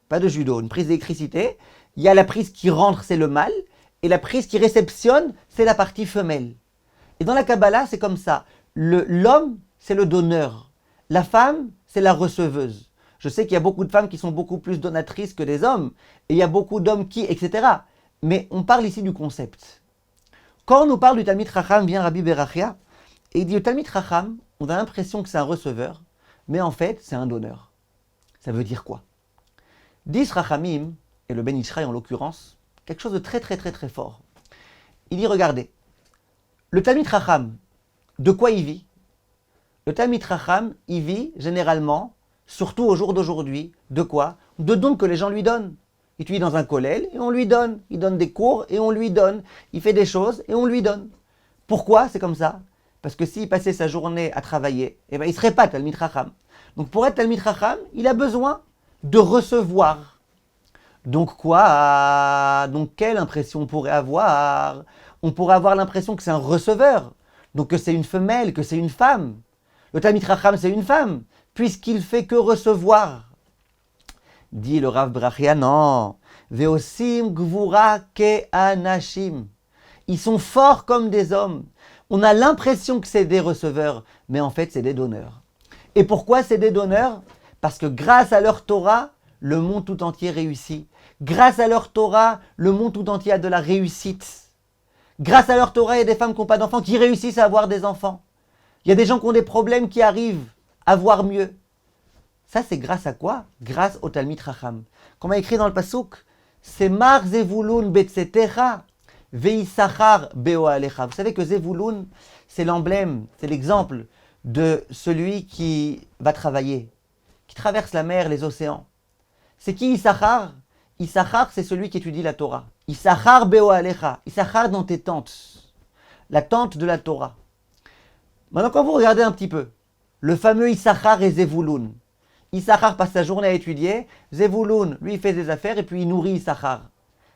pas de judo, une prise d'électricité, il y a la prise qui rentre, c'est le mâle, et la prise qui réceptionne, c'est la partie femelle. Et dans la Kabbalah, c'est comme ça. L'homme, c'est le donneur. La femme, c'est la receveuse. Je sais qu'il y a beaucoup de femmes qui sont beaucoup plus donatrices que des hommes, et il y a beaucoup d'hommes qui, etc. Mais on parle ici du concept. Quand on nous parle du Talmid Chacham, vient Rabbi Berachia, et il dit au Talmid Chacham, on a l'impression que c'est un receveur, mais en fait, c'est un donneur. Ça veut dire quoi? Dis Rachamim, et le Ben Ishraï en l'occurrence, quelque chose de très fort. Il dit, regardez, le Talmid Chacham, de quoi il vit? Le Talmid Chacham, il vit généralement, surtout au jour d'aujourd'hui, de quoi? De dons que les gens lui donnent. Il étudie dans un kollel et on lui donne. Il donne des cours et on lui donne. Il fait des choses et on lui donne. Pourquoi c'est comme ça? Parce que s'il passait sa journée à travailler, il ne serait pas Talmid Chacham. Donc pour être Talmid Chacham, il a besoin de recevoir. Donc quoi? Donc quelle impression on pourrait avoir? On pourrait avoir l'impression que c'est un receveur. Donc que c'est une femelle, que c'est une femme. Le Talmid Chacham, c'est une femme, puisqu'il fait que recevoir. Dit le Rav Brachia, non. Veosim gvura ke anashim. Ils sont forts comme des hommes. On a l'impression que c'est des receveurs, mais en fait, c'est des donneurs. Et pourquoi c'est des donneurs? Parce que grâce à leur Torah, le monde tout entier réussit. Grâce à leur Torah, le monde tout entier a de la réussite. Grâce à leur Torah, il y a des femmes qui n'ont pas d'enfants qui réussissent à avoir des enfants. Il y a des gens qui ont des problèmes qui arrivent à voir mieux. Ça, c'est grâce à quoi? Grâce au Talmid Chacham. Comme on a écrit dans le Passouk, c'est Mar Zevulun Betsetecha Veisachar Beoalecha. Vous savez que Zevulun, c'est l'emblème, c'est l'exemple de celui qui va travailler, qui traverse la mer, les océans. C'est qui Issachar? Issachar, c'est celui qui étudie la Torah. Issachar Beoalecha. Issachar dans tes tentes. La tente de la Torah. Maintenant, quand vous regardez un petit peu, le fameux Issachar et Zevulun. Issachar passe sa journée à étudier, Zevulun, lui, il fait des affaires et puis il nourrit Issachar.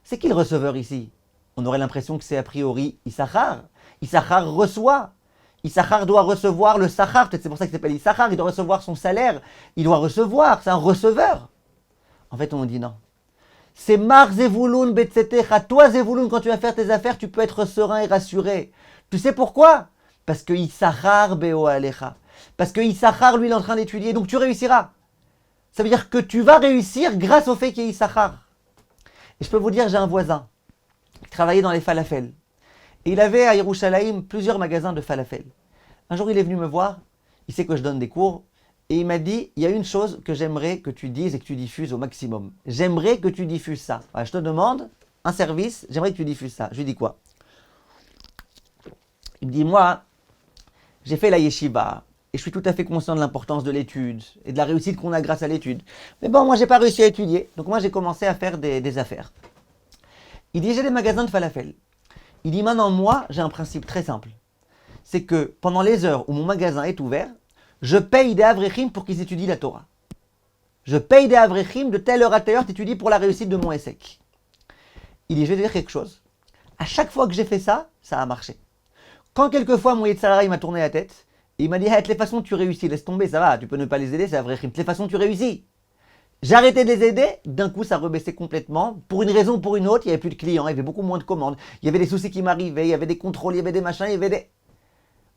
C'est qui le receveur ici? On aurait l'impression que c'est a priori Issachar. Issachar reçoit. Issachar doit recevoir le Sachar, peut-être c'est pour ça qu'il s'appelle Issachar, il doit recevoir son salaire, il doit recevoir, c'est un receveur. En fait, on dit non. C'est Mar Zevulun Betsetecha. Toi, Zevulun, quand tu vas faire tes affaires, tu peux être serein et rassuré. Tu sais pourquoi? Parce que Issachar Beoalecha. Parce que Issachar, lui, il est en train d'étudier, donc tu réussiras. Ça veut dire que tu vas réussir grâce au fait qu'il y ait Issachar. Et je peux vous dire, j'ai un voisin qui travaillait dans les falafels. Et il avait à Yerushalayim plusieurs magasins de falafel. Un jour, il est venu me voir, il sait que je donne des cours, et il m'a dit, il y a une chose que j'aimerais que tu dises et que tu diffuses au maximum. J'aimerais que tu diffuses ça. Voilà, je te demande un service, j'aimerais que tu diffuses ça. Je lui dis quoi? Il me dit, moi, j'ai fait la yeshiva, et je suis tout à fait conscient de l'importance de l'étude, et de la réussite qu'on a grâce à l'étude. Mais bon, moi, j'ai pas réussi à étudier, donc moi, j'ai commencé à faire des affaires. Il dit, j'ai des magasins de falafel. Il dit, maintenant, moi, j'ai un principe très simple. C'est que pendant les heures où mon magasin est ouvert, je paye des avrechim pour qu'ils étudient la Torah. Je paye des avrechim de telle heure à telle heure, tu étudies pour la réussite de mon ESSEC. Il dit, je vais te dire quelque chose. À chaque fois que j'ai fait ça, ça a marché. Quand quelquefois mon Yetzirah m'a tourné la tête, et il m'a dit, hey, de toutes les façons tu réussis, laisse tomber, ça va, tu peux ne pas les aider, c'est avrechim. De toutes les façons tu réussis. J'ai arrêté de les aider, d'un coup ça rebaissait complètement. Pour une raison ou pour une autre, il n'y avait plus de clients, il y avait beaucoup moins de commandes, il y avait des soucis qui m'arrivaient, il y avait des contrôles, il y avait des machins, il y avait des...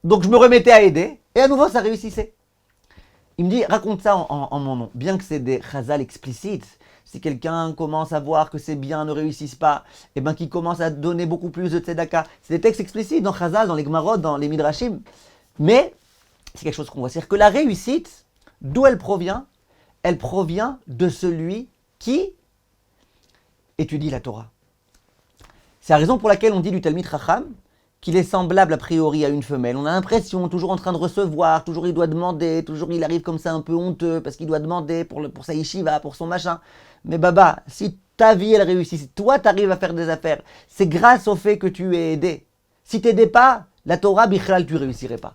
Donc je me remettais à aider, et à nouveau ça réussissait. Il me dit, raconte ça en mon nom. Bien que c'est des chazal explicites, si quelqu'un commence à voir que ses biens ne réussissent pas, et bien qu'il commence à donner beaucoup plus de tzedaka, c'est des textes explicites dans chazal, dans les gmarot, dans les midrashim. Mais c'est quelque chose qu'on voit. C'est-à-dire que la réussite, d'où elle provient? Elle provient de celui qui étudie la Torah. C'est la raison pour laquelle on dit du Talmid Chacham qu'il est semblable a priori à une femelle. On a l'impression, toujours en train de recevoir, toujours il doit demander, toujours il arrive comme ça un peu honteux parce qu'il doit demander pour sa yeshiva, pour son machin. Mais Baba, si ta vie elle réussit, si toi tu arrives à faire des affaires, c'est grâce au fait que tu es aidé. Si tu n'aidais pas, la Torah, bichlal, tu ne réussirais pas.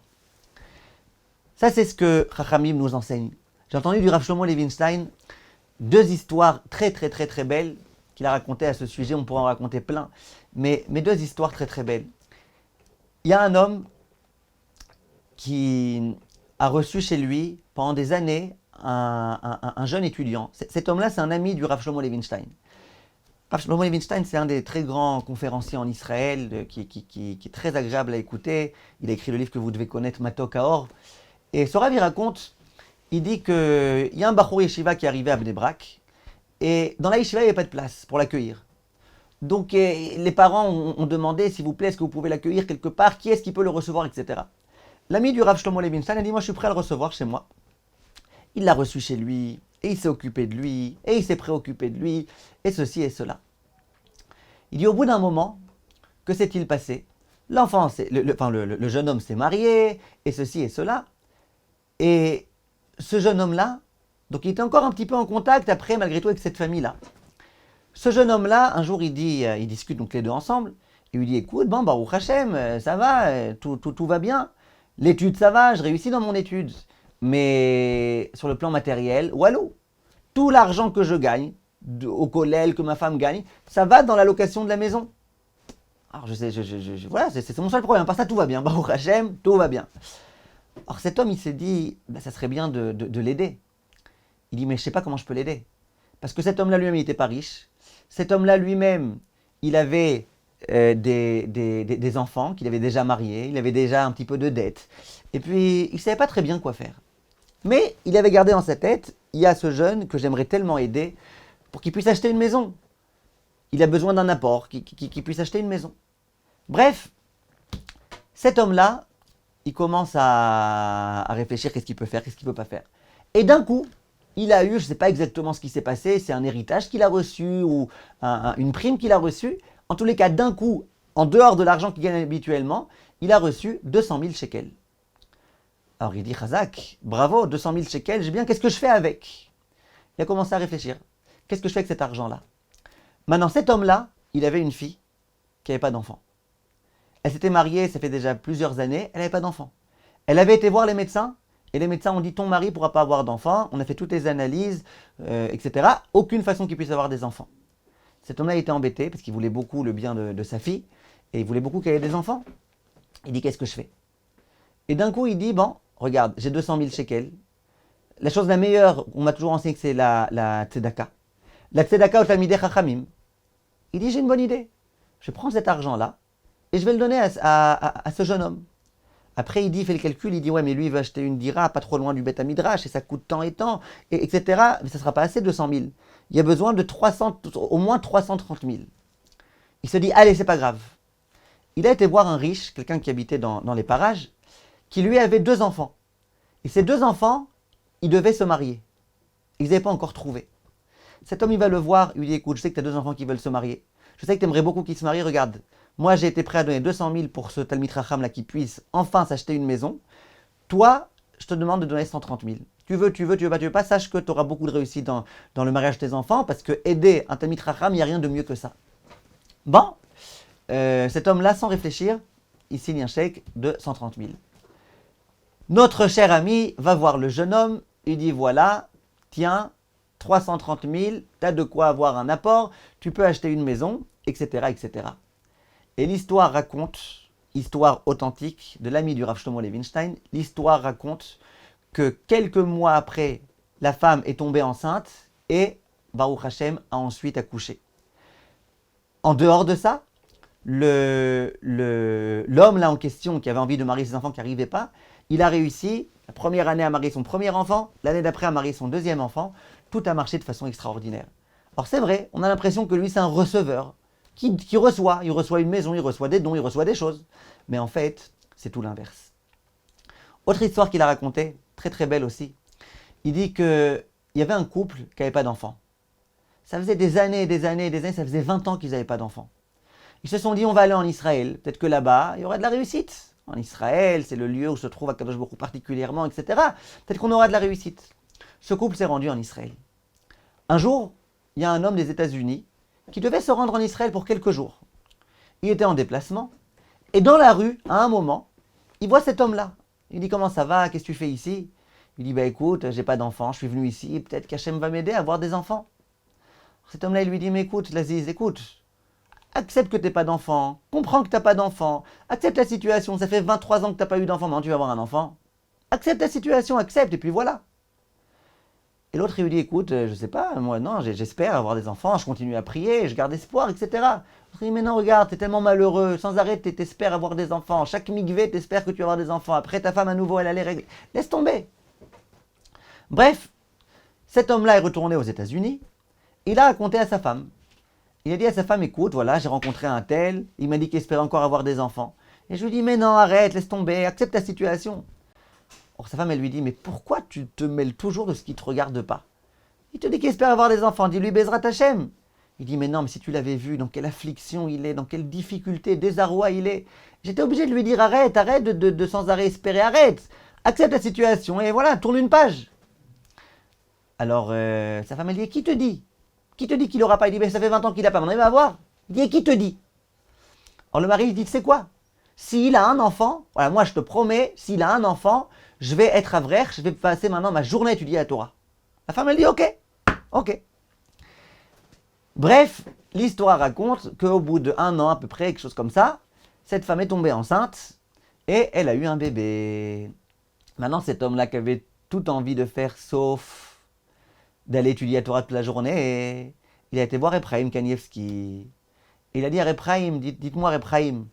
Ça, c'est ce que Chachamim nous enseigne. J'ai entendu du Rav Shlomo Levinstein deux histoires très très très très belles qu'il a racontées à ce sujet. On pourra en raconter plein, mais deux histoires très très belles. Il y a un homme qui a reçu chez lui pendant des années un jeune étudiant. Cet homme-là, c'est un ami du Rav Shlomo Levinstein. Rav Shlomo Levinstein, c'est un des très grands conférenciers en Israël qui est très agréable à écouter. Il a écrit le livre que vous devez connaître, Matok Haor. Et ce Rav, il raconte, il dit qu'il y a un Bachour Yeshiva qui est arrivé à Bnei Brak, et dans la Yeshiva, il n'y avait pas de place pour l'accueillir. Donc les parents ont demandé, s'il vous plaît, est-ce que vous pouvez l'accueillir quelque part? Qui est-ce qui peut le recevoir, etc. L'ami du Rav Shlomo Levinstein a dit, moi je suis prêt à le recevoir chez moi. Il l'a reçu chez lui, et il s'est occupé de lui, et il s'est préoccupé de lui, et ceci et cela. Il dit, au bout d'un moment, que s'est-il passé? L'enfant, le jeune homme s'est marié, et ceci et cela. Et ce jeune homme-là, donc il était encore un petit peu en contact après, malgré tout, avec cette famille-là. Ce jeune homme-là, un jour, ils discutent donc les deux ensemble. Il lui dit, écoute, bon, Baruch Hashem, ça va, tout va bien. L'étude, ça va, je réussis dans mon étude. Mais sur le plan matériel, walou, tout l'argent que je gagne, au kollel, que ma femme gagne, ça va dans la location de la maison. Alors je sais, voilà, c'est mon seul problème. Par ça, tout va bien. Baruch Hashem, tout va bien. Alors cet homme, il s'est dit, ça serait bien de l'aider. Il dit, mais je ne sais pas comment je peux l'aider. Parce que cet homme-là lui-même, il n'était pas riche. Cet homme-là lui-même, il avait des enfants qu'il avait déjà mariés. Il avait déjà un petit peu de dettes. Et puis, il ne savait pas très bien quoi faire. Mais il avait gardé dans sa tête, il y a ce jeune que j'aimerais tellement aider pour qu'il puisse acheter une maison. il a besoin d'un apport qui puisse acheter une maison. Bref, cet homme-là, il commence à réfléchir qu'est-ce qu'il peut faire, qu'est-ce qu'il ne peut pas faire. Et d'un coup, il a eu, je ne sais pas exactement ce qui s'est passé, c'est un héritage qu'il a reçu ou une prime qu'il a reçue. En tous les cas, d'un coup, en dehors de l'argent qu'il gagne habituellement, il a reçu 200 000 shekels. Alors il dit, Chazak, bravo, 200 000 shekels, j'ai bien, qu'est-ce que je fais avec? Il a commencé à réfléchir. Qu'est-ce que je fais avec cet argent-là? Maintenant, cet homme-là, il avait une fille qui n'avait pas d'enfant. Elle s'était mariée, ça fait déjà plusieurs années, elle n'avait pas d'enfant. Elle avait été voir les médecins, et les médecins ont dit ton mari ne pourra pas avoir d'enfant, on a fait toutes les analyses, etc. Aucune façon qu'il puisse avoir des enfants. Cet homme-là était embêté parce qu'il voulait beaucoup le bien de sa fille, et il voulait beaucoup qu'elle ait des enfants. Il dit qu'est-ce que je fais? Et d'un coup il dit bon, regarde, j'ai 200 000 shekels. La chose la meilleure, on m'a toujours enseigné que c'est la tzedaka. La tzedaka au Talmidei Chachamim. Il dit j'ai une bonne idée. Je prends cet argent-là, et je vais le donner à ce jeune homme. Après, il fait le calcul, il dit, ouais, mais lui, il veut acheter une dira pas trop loin du Beth Midrash, et ça coûte tant et tant, etc. Mais ça ne sera pas assez, 200 000. Il y a besoin de au moins 330 000. Il se dit, allez, c'est pas grave. Il a été voir un riche, quelqu'un qui habitait dans les parages, qui lui avait 2 enfants. Et ces 2 enfants, ils devaient se marier. Ils n'avaient pas encore trouvé. Cet homme, il va le voir, il lui dit, écoute, je sais que tu as 2 enfants qui veulent se marier. Je sais que tu aimerais beaucoup qu'ils se marient, regarde. Moi, j'ai été prêt à donner 200 000 pour ce Talmid Chacham là qui puisse enfin s'acheter une maison. Toi, je te demande de donner 130 000. Tu veux pas, sache que tu auras beaucoup de réussite dans le mariage de tes enfants parce que aider un Talmid Chacham, il n'y a rien de mieux que ça. Bon, cet homme-là, sans réfléchir, il signe un chèque de 130 000. Notre cher ami va voir le jeune homme, il dit voilà, tiens, 330 000, tu as de quoi avoir un apport, tu peux acheter une maison, etc., etc. Et l'histoire raconte, histoire authentique de l'ami du Rav Shlomo Levinstein, l'histoire raconte que quelques mois après, la femme est tombée enceinte et Baruch Hashem a ensuite accouché. En dehors de ça, l'homme là en question qui avait envie de marier ses enfants qui n'arrivait pas, il a réussi, la première année à marier son premier enfant, l'année d'après à marier son deuxième enfant, tout a marché de façon extraordinaire. Alors c'est vrai, on a l'impression que lui c'est un receveur, qui reçoit. Il reçoit une maison, il reçoit des dons, il reçoit des choses. Mais en fait, c'est tout l'inverse. Autre histoire qu'il a racontée, très très belle aussi. Il dit qu'il y avait un couple qui n'avait pas d'enfants. Ça faisait des années, ça faisait 20 ans qu'ils n'avaient pas d'enfants. Ils se sont dit, on va aller en Israël. Peut-être que là-bas, il y aura de la réussite. En Israël, c'est le lieu où se trouve Akadosh Baruch Hu particulièrement, etc. Peut-être qu'on aura de la réussite. Ce couple s'est rendu en Israël. Un jour, il y a un homme des États-Unis qui devait se rendre en Israël pour quelques jours. Il était en déplacement, et dans la rue, à un moment, il voit cet homme-là. Il dit, comment ça va? Qu'est-ce que tu fais ici? Il dit, bah écoute, j'ai pas d'enfants, je suis venu ici, peut-être qu'Hachem va m'aider à avoir des enfants. Cet homme-là, il lui dit, mais écoute, Laziz, écoute, accepte que tu n'aies pas d'enfants, comprends que tu n'as pas d'enfants, accepte la situation, ça fait 23 ans que tu n'as pas eu d'enfant, maintenant tu vas avoir un enfant. Accepte la situation, accepte, et puis voilà. Et l'autre, il lui dit, écoute, je sais pas, moi, non, j'espère avoir des enfants, je continue à prier, je garde espoir, etc. Il dit, mais non, regarde, t'es tellement malheureux, sans arrêt, t'espères avoir des enfants, chaque mikvé, t'espères que tu vas avoir des enfants, après ta femme à nouveau, elle a les règles, laisse tomber. Bref, cet homme-là est retourné aux États-Unis, il a raconté à sa femme. Il a dit à sa femme, écoute, voilà, j'ai rencontré un tel, il m'a dit qu'il espérait encore avoir des enfants. Et je lui dis, mais non, arrête, laisse tomber, accepte la situation. Or, sa femme, elle lui dit, mais pourquoi tu te mêles toujours de ce qui ne te regarde pas? Il te dit qu'il espère avoir des enfants, dis-lui Bezrat Hashem. Il dit, mais non, mais si tu l'avais vu, dans quelle affliction il est, dans quelle difficulté, désarroi il est. J'étais obligé de lui dire, arrête de sans arrêt espérer, arrête. Accepte la situation et voilà, tourne une page. Alors, sa femme, elle dit, qui te dit? Qui te dit qu'il n'aura pas? Il dit, mais ça fait 20 ans qu'il n'a pas, maintenant il va avoir. Il dit, et qui te dit? Alors le mari, il dit, tu sais quoi? S'il a un enfant, voilà, moi je te promets, s'il a un enfant, je vais être avrer, je vais passer maintenant ma journée à étudier la Torah. La femme, elle dit, ok. Bref, l'histoire raconte qu'au bout d'1 an à peu près, quelque chose comme ça, cette femme est tombée enceinte et elle a eu un bébé. Maintenant, cet homme-là qui avait toute envie de faire, sauf d'aller étudier la Torah toute la journée, il a été voir Ephraim Kanievski. Il a dit à Ephraim, dites-moi Ephraim,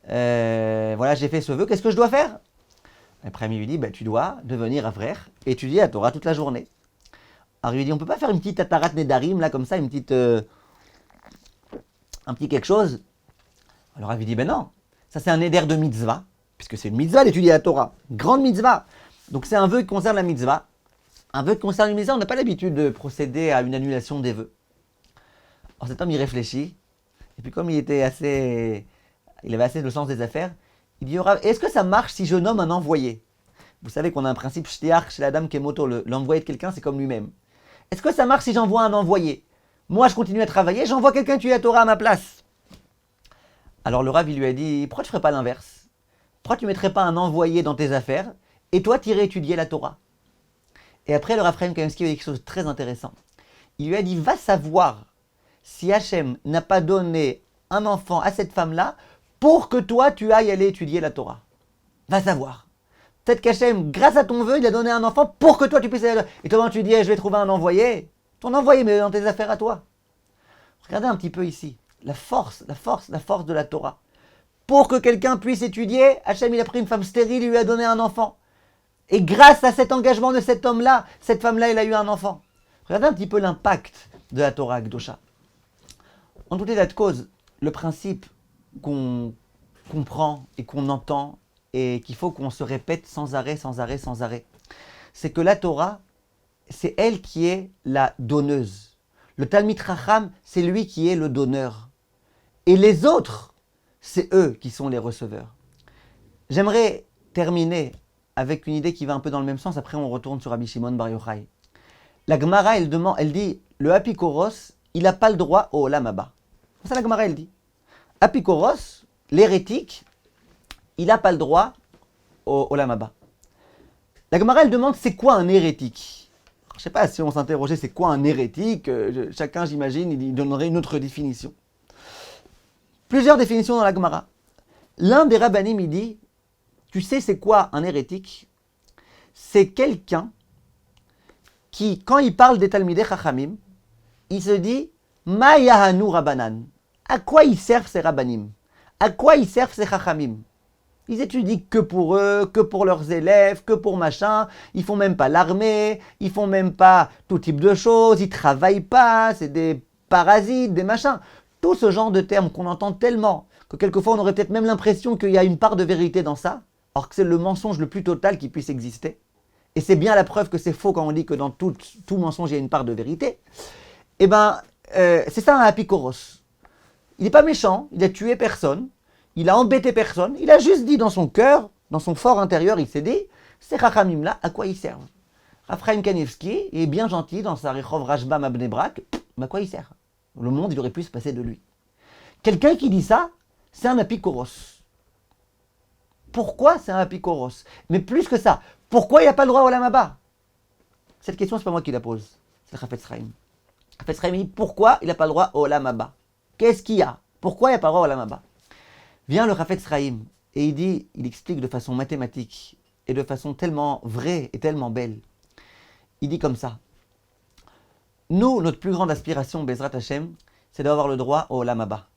voilà, j'ai fait ce vœu, qu'est-ce que je dois faire? Ephraim lui dit, tu dois devenir avrer, étudier la Torah toute la journée. Alors il lui dit, on ne peut pas faire une petite Atarat Nedarim, là, comme ça, une petite un petit quelque chose. Alors Rav dit, ben non, ça c'est un éder de mitzvah, puisque c'est une mitzvah d'étudier la Torah, grande mitzvah. Donc c'est un vœu qui concerne la mitzvah. Un vœu qui concerne une mitzvah, on n'a pas l'habitude de procéder à une annulation des vœux. Alors cet homme il réfléchit, et puis comme il avait assez le sens des affaires, il dit, est-ce que ça marche si je nomme un envoyé? Vous savez qu'on a un principe shtiach chez la dame Kemoto, l'envoyé de quelqu'un c'est comme lui-même. Est-ce que ça marche si j'envoie un envoyé? Moi je continue à travailler, j'envoie quelqu'un étudier la Torah à ma place. Alors le Rav il lui a dit, pourquoi tu ne ferais pas l'inverse? Pourquoi tu ne mettrais pas un envoyé dans tes affaires, et toi tu irais étudier la Torah? Et après le Rav Chaim Kanievski a dit quelque chose de très intéressant. Il lui a dit, va savoir si Hachem n'a pas donné un enfant à cette femme-là pour que toi tu ailles aller étudier la Torah. Va savoir. Peut-être qu'Hachem, grâce à ton vœu, il a donné un enfant pour que toi tu puisses aller. Et toi tu dis, je vais trouver un envoyé. Ton envoyé, mais dans tes affaires à toi. Regardez un petit peu ici. La force de la Torah. Pour que quelqu'un puisse étudier, Hachem il a pris une femme stérile, il lui a donné un enfant. Et grâce à cet engagement de cet homme-là, cette femme-là, elle a eu un enfant. Regardez un petit peu l'impact de la Torah Kdosha. En tout état de cause, le principe qu'on comprend et qu'on entend et qu'il faut qu'on se répète sans arrêt, c'est que la Torah, c'est elle qui est la donneuse. Le Talmid Chacham, c'est lui qui est le donneur. Et les autres, c'est eux qui sont les receveurs. J'aimerais terminer avec une idée qui va un peu dans le même sens. Après, on retourne sur Rabbi Shimon Bar Yochai. La Gemara, elle dit, le Apikoros, il n'a pas le droit au Olam Haba. C'est ça la Gemara, elle dit. Apikoros, l'hérétique, il n'a pas le droit au Olam Haba. La Gemara, elle demande, c'est quoi un hérétique? Je ne sais pas si on s'interrogeait, c'est quoi un hérétique? Chacun, j'imagine, il donnerait une autre définition. Plusieurs définitions dans la Gemara. L'un des rabbanim, il dit, tu sais c'est quoi un hérétique? C'est quelqu'un qui, quand il parle des Talmidei Chachamim, il se dit, Ma yahanu rabbanan. À quoi ils servent ces rabbanim? À quoi ils servent ces Chachamim? Ils étudient que pour eux, que pour leurs élèves, que pour machin. Ils font même pas l'armée, ils font même pas tout type de choses, ils travaillent pas, c'est des parasites, des machins. Tout ce genre de termes qu'on entend tellement que quelquefois on aurait peut-être même l'impression qu'il y a une part de vérité dans ça, alors que c'est le mensonge le plus total qui puisse exister. Et c'est bien la preuve que c'est faux quand on dit que dans tout mensonge il y a une part de vérité. Eh bien, c'est ça un apikoros. Il n'est pas méchant, il a tué personne, il a embêté personne, il a juste dit dans son cœur, dans son fort intérieur, il s'est dit, ces chachamim là, à quoi ils servent? Rav Chaim Kanievski est bien gentil dans sa Rechov Rashbam à Bnei Brak, mais à quoi il sert? Le monde, il aurait pu se passer de lui. Quelqu'un qui dit ça, c'est un apikoros. Pourquoi c'est un apikoros? Mais plus que ça, pourquoi il n'a pas le droit au Olam Haba? Cette question, ce n'est pas moi qui la pose, c'est le Chafetz Chaim. Chafetz Chaim dit, pourquoi il n'a pas le droit au Olam Haba? Qu'est-ce qu'il y a? Pourquoi il n'y a pas le droit au Olam Haba? Vient le Chafetz Chaim et il explique de façon mathématique et de façon tellement vraie et tellement belle. Il dit comme ça. Nous, notre plus grande aspiration, Bezrat Hashem, c'est d'avoir le droit au Olam Haba.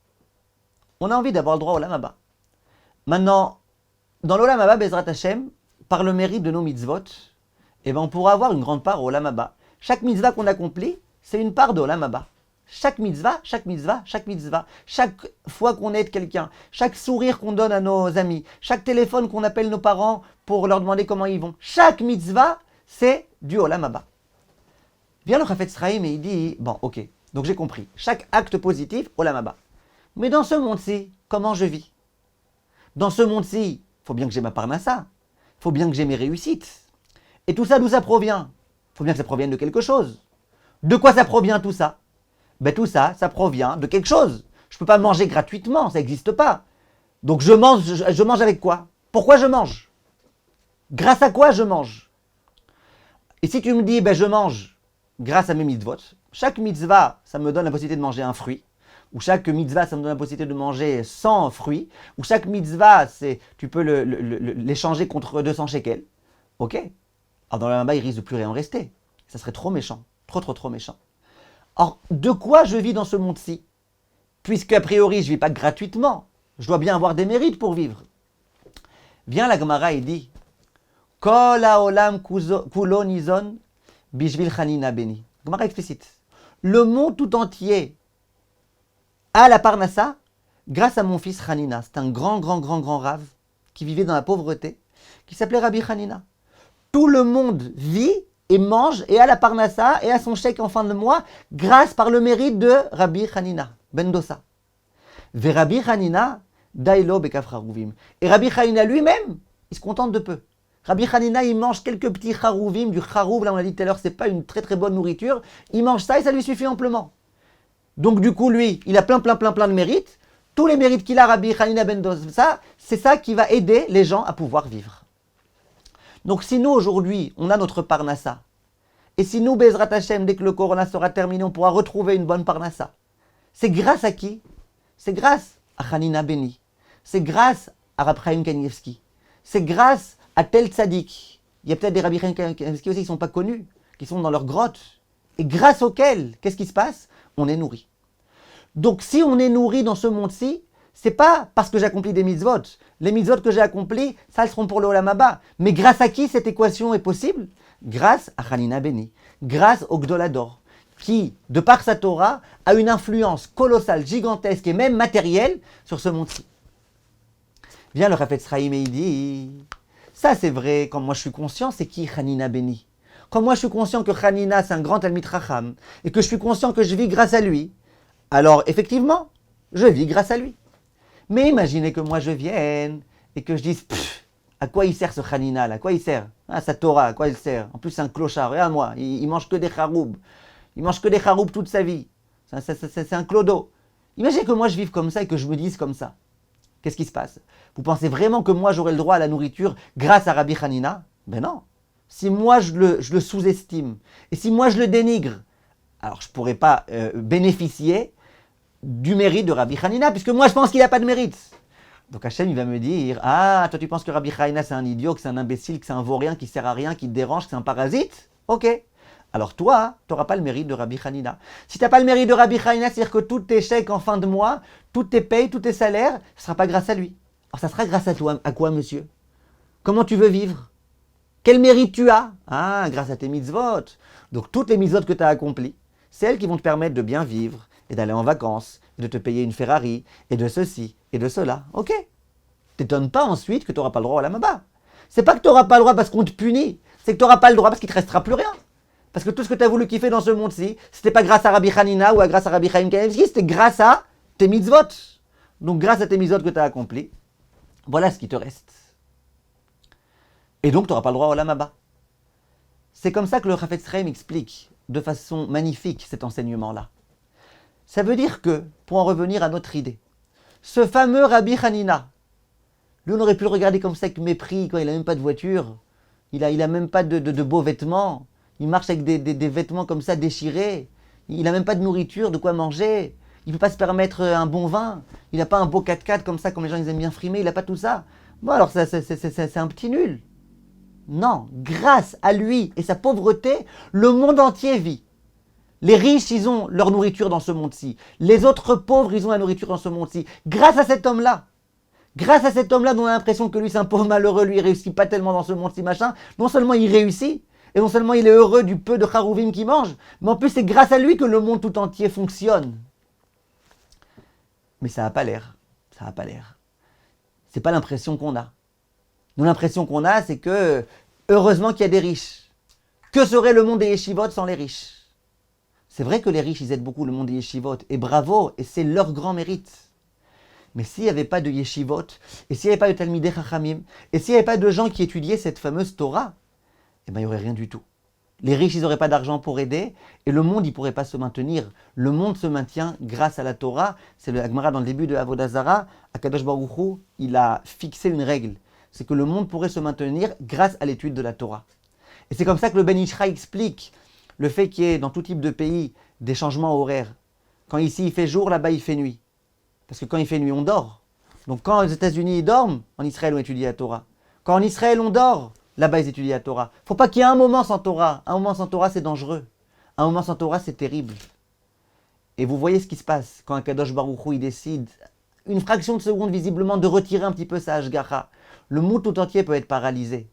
On a envie d'avoir le droit au Olam Haba. Maintenant, dans l'Olam Haba, Bezrat Hashem, par le mérite de nos mitzvot, eh ben, on pourra avoir une grande part au Olam Haba. Chaque mitzvah qu'on accomplit, c'est une part de Olam Haba. Chaque mitzvah, chaque fois qu'on aide quelqu'un, chaque sourire qu'on donne à nos amis, chaque téléphone qu'on appelle nos parents pour leur demander comment ils vont, chaque mitzvah, c'est du Olam Haba. Vient le Chafetz Chaim et il dit, bon, ok, donc j'ai compris, chaque acte positif, Olam Haba. Mais dans ce monde-ci, comment je vis? Dans ce monde-ci, il faut bien que j'ai ma parnassa, il faut bien que j'ai mes réussites. Et tout ça, d'où ça provient? Il faut bien que ça provienne de quelque chose. De quoi ça provient tout ça? Ben tout ça, ça provient de quelque chose. Je ne peux pas manger gratuitement, ça n'existe pas. Donc je mange avec quoi? Pourquoi je mange? Grâce à quoi je mange? Et si tu me dis, ben je mange grâce à mes mitzvot, chaque mitzvah, ça me donne la possibilité de manger un fruit, ou chaque mitzvah, ça me donne la possibilité de manger 100 fruits, ou chaque mitzvah, tu peux l'échanger contre 200 shekels. Ok? Alors dans le Rambam, il risque de plus rien en rester. Ça serait trop méchant, trop méchant. Or, de quoi je vis dans ce monde-ci? Puisque, a priori, je ne vis pas gratuitement. Je dois bien avoir des mérites pour vivre. Vient la Gemara et dit, Kol haolam kulo nizon bishvil chanina beni. Gemara explicite. Le monde tout entier à la Parnassa grâce à mon fils Hanina. C'est un grand rave qui vivait dans la pauvreté, qui s'appelait Rabbi Hanina. Tout le monde vit et mange et a la Parnassa et a son chèque en fin de mois grâce par le mérite de Rabbi Hanina, ben Dosa. Ve Rabbi Hanina, dailo bekaf haruvim. Et Rabbi Hanina lui-même, il se contente de peu. Rabbi Hanina, il mange quelques petits harouvim, du harouv, là on l'a dit tout à l'heure, c'est pas une très bonne nourriture. Il mange ça et ça lui suffit amplement. Donc du coup, lui, il a plein de mérites. Tous les mérites qu'il a, Rabbi Hanina ben Dosa, c'est ça qui va aider les gens à pouvoir vivre. Donc si nous, aujourd'hui, on a notre Parnassa, et si nous, Bezrat Hashem, dès que le Corona sera terminé, on pourra retrouver une bonne Parnassa, c'est grâce à qui? C'est grâce à Hanina Beni, c'est grâce à Rab Chaim Kanievski, c'est grâce à tel tzaddik. Il y a peut-être des Rabbi Chaim Kanievski aussi qui ne sont pas connus, qui sont dans leur grotte, et grâce auxquels, qu'est-ce qui se passe? On est nourri. Donc si on est nourri dans ce monde-ci, c'est pas parce que j'accomplis des mitzvot. Les mitzvot que j'ai accomplis, ça elles seront pour le Olam Haba. Mais grâce à qui cette équation est possible? Grâce à Hanina Beni, grâce au Gdolador, qui, de par sa Torah, a une influence colossale, gigantesque et même matérielle sur ce monde-ci. Vient le Chafetz Chaim et il dit, ça c'est vrai, quand moi je suis conscient, c'est qui Hanina Beni? Quand moi je suis conscient que Hanina c'est un grand Talmid Chacham, et que je suis conscient que je vis grâce à lui, alors effectivement, je vis grâce à lui. Mais imaginez que moi je vienne et que je dise, à quoi il sert ce Hanina là? À quoi il sert? Ah, sa Torah, à quoi il sert? En plus c'est un clochard, regarde-moi, il mange que des charoub. Il mange que des charoub toute sa vie. C'est un clodo. Imaginez que moi je vive comme ça et que je me dise comme ça. Qu'est-ce qui se passe? Vous pensez vraiment que moi j'aurai le droit à la nourriture grâce à Rabbi Hanina? Ben non. Si moi je le sous-estime et si moi je le dénigre, alors je ne pourrais pas bénéficier du mérite de Rabbi Hanina, puisque moi je pense qu'il n'a pas de mérite. Donc Hachem il va me dire, ah toi tu penses que Rabbi Hanina c'est un idiot, que c'est un imbécile, que c'est un vaurien, qui sert à rien, qui te dérange, que c'est un parasite? Ok. Alors toi, tu n'auras pas le mérite de Rabbi Hanina. Si tu n'as pas le mérite de Rabbi Hanina, c'est-à-dire que tous tes chèques en fin de mois, toutes tes payes, tous tes salaires, ce ne sera pas grâce à lui. Alors ça sera grâce à toi. À quoi, monsieur? Comment tu veux vivre? Quel mérite tu as? Ah, grâce à tes mitzvot. Donc toutes les mitzvot que tu as accomplies, c'est elles qui vont te permettre de bien vivre, et d'aller en vacances, et de te payer une Ferrari, et de ceci, et de cela. Ok. T'étonnes pas ensuite que tu n'auras pas le droit à la Maba. C'est pas que tu n'auras pas le droit parce qu'on te punit, c'est que tu n'auras pas le droit parce qu'il ne te restera plus rien. Parce que tout ce que tu as voulu kiffer dans ce monde-ci, c'était pas grâce à Rabbi Hanina ou grâce à Rabbi Chaim Kanievski, c'était grâce à tes mitzvot. Donc grâce à tes mitzvot que tu as accomplis, voilà ce qui te reste. Et donc tu n'auras pas le droit au Olam Haba. C'est comme ça que le Chafetz Chaim explique de façon magnifique cet enseignement-là. Ça veut dire que, pour en revenir à notre idée, ce fameux Rabbi Hanina, lui on aurait pu le regarder comme ça avec mépris, quand il n'a même pas de voiture, il a même pas de beaux vêtements, il marche avec des vêtements comme ça déchirés, il n'a même pas de nourriture, de quoi manger, il ne peut pas se permettre un bon vin, il n'a pas un beau 4x4 comme ça, comme les gens ils aiment bien frimer, il n'a pas tout ça. Bon alors c'est un petit nul. Non, grâce à lui et sa pauvreté, le monde entier vit. Les riches, ils ont leur nourriture dans ce monde-ci. Les autres pauvres, ils ont la nourriture dans ce monde-ci. Grâce à cet homme-là, dont on a l'impression que lui, c'est un pauvre malheureux, lui, il réussit pas tellement dans ce monde-ci, machin. Non seulement il réussit, et non seulement il est heureux du peu de charouvim qu'il mange, mais en plus c'est grâce à lui que le monde tout entier fonctionne. Mais ça n'a pas l'air. Ça n'a pas l'air. C'est pas l'impression qu'on a. Nous, l'impression qu'on a, c'est que, heureusement qu'il y a des riches. Que serait le monde des yeshivot sans les riches? C'est vrai que les riches, ils aident beaucoup le monde des yeshivot, et bravo, et c'est leur grand mérite. Mais s'il n'y avait pas de yeshivot, et s'il n'y avait pas de talmidei chachamim, et s'il n'y avait pas de gens qui étudiaient cette fameuse Torah, eh bien, il n'y aurait rien du tout. Les riches, ils n'auraient pas d'argent pour aider, et le monde, il ne pourrait pas se maintenir. Le monde se maintient grâce à la Torah. C'est le Gemara dans le début de Avodah Zarah, Akadosh Baruch Hu, il a fixé une règle. C'est que le monde pourrait se maintenir grâce à l'étude de la Torah. Et c'est comme ça que le Ben Ishra explique le fait qu'il y ait dans tout type de pays des changements horaires. Quand ici il fait jour, là-bas il fait nuit. Parce que quand il fait nuit, on dort. Donc quand aux États-Unis ils dorment, en Israël on étudie la Torah. Quand en Israël on dort, là-bas ils étudient la Torah. Il ne faut pas qu'il y ait un moment sans Torah. Un moment sans Torah c'est dangereux. Un moment sans Torah c'est terrible. Et vous voyez ce qui se passe quand un Kadosh Baruch Hu il décide, une fraction de seconde visiblement, de retirer un petit peu sa Hashgacha. Le monde tout entier peut être paralysé.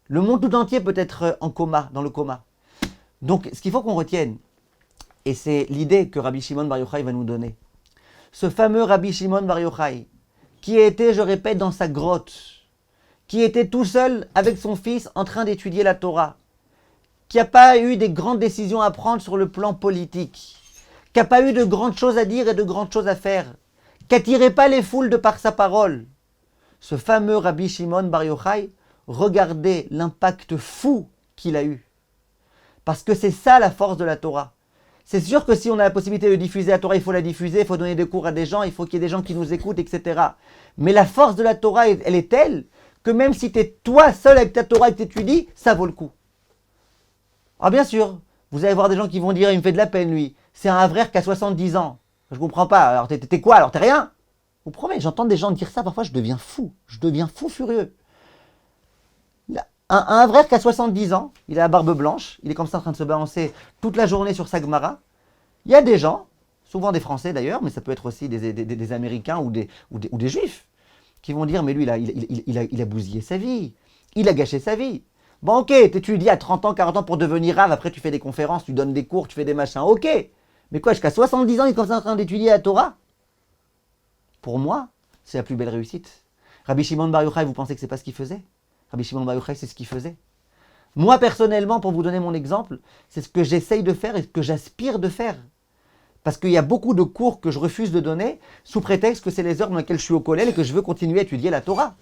Le monde tout entier peut être en coma, dans le coma. Donc, ce qu'il faut qu'on retienne, et c'est l'idée que Rabbi Shimon Bar Yochai va nous donner, ce fameux Rabbi Shimon Bar Yochai, qui était, je répète, dans sa grotte, qui était tout seul avec son fils en train d'étudier la Torah, qui n'a pas eu des grandes décisions à prendre sur le plan politique, qui n'a pas eu de grandes choses à dire et de grandes choses à faire, qui n'attirait pas les foules de par sa parole. Ce fameux Rabbi Shimon Bar Yochai, regardez l'impact fou qu'il a eu. Parce que c'est ça la force de la Torah. C'est sûr que si on a la possibilité de diffuser la Torah, il faut la diffuser, il faut donner des cours à des gens, il faut qu'il y ait des gens qui nous écoutent, etc. Mais la force de la Torah, elle est telle que même si tu es toi seul avec ta Torah et que tu étudies, ça vaut le coup. Alors bien sûr, vous allez voir des gens qui vont dire, il me fait de la peine lui, c'est un frère qui a 70 ans. Je ne comprends pas, alors t'es quoi? Alors t'es rien? Je vous promets, j'entends des gens dire ça, parfois je deviens fou furieux. Un frère qui a 70 ans, il a la barbe blanche, il est comme ça en train de se balancer toute la journée sur sa Gemara. Il y a des gens, souvent des Français d'ailleurs, mais ça peut être aussi des Américains ou des Juifs, qui vont dire, mais lui, il a bousillé sa vie, il a gâché sa vie. Bon, ok, t'étudies à 30 ans, 40 ans pour devenir rave, après tu fais des conférences, tu donnes des cours, tu fais des machins, ok. Mais quoi, jusqu'à 70 ans, il est comme ça en train d'étudier la Torah? Pour moi, c'est la plus belle réussite. Rabbi Shimon Bar Yochai, vous pensez que c'est pas ce qu'il faisait? Rabbi Shimon Bar Yochai, c'est ce qu'il faisait. Moi, personnellement, pour vous donner mon exemple, c'est ce que j'essaye de faire et ce que j'aspire de faire. Parce qu'il y a beaucoup de cours que je refuse de donner sous prétexte que c'est les heures dans lesquelles je suis au collège et que je veux continuer à étudier la Torah.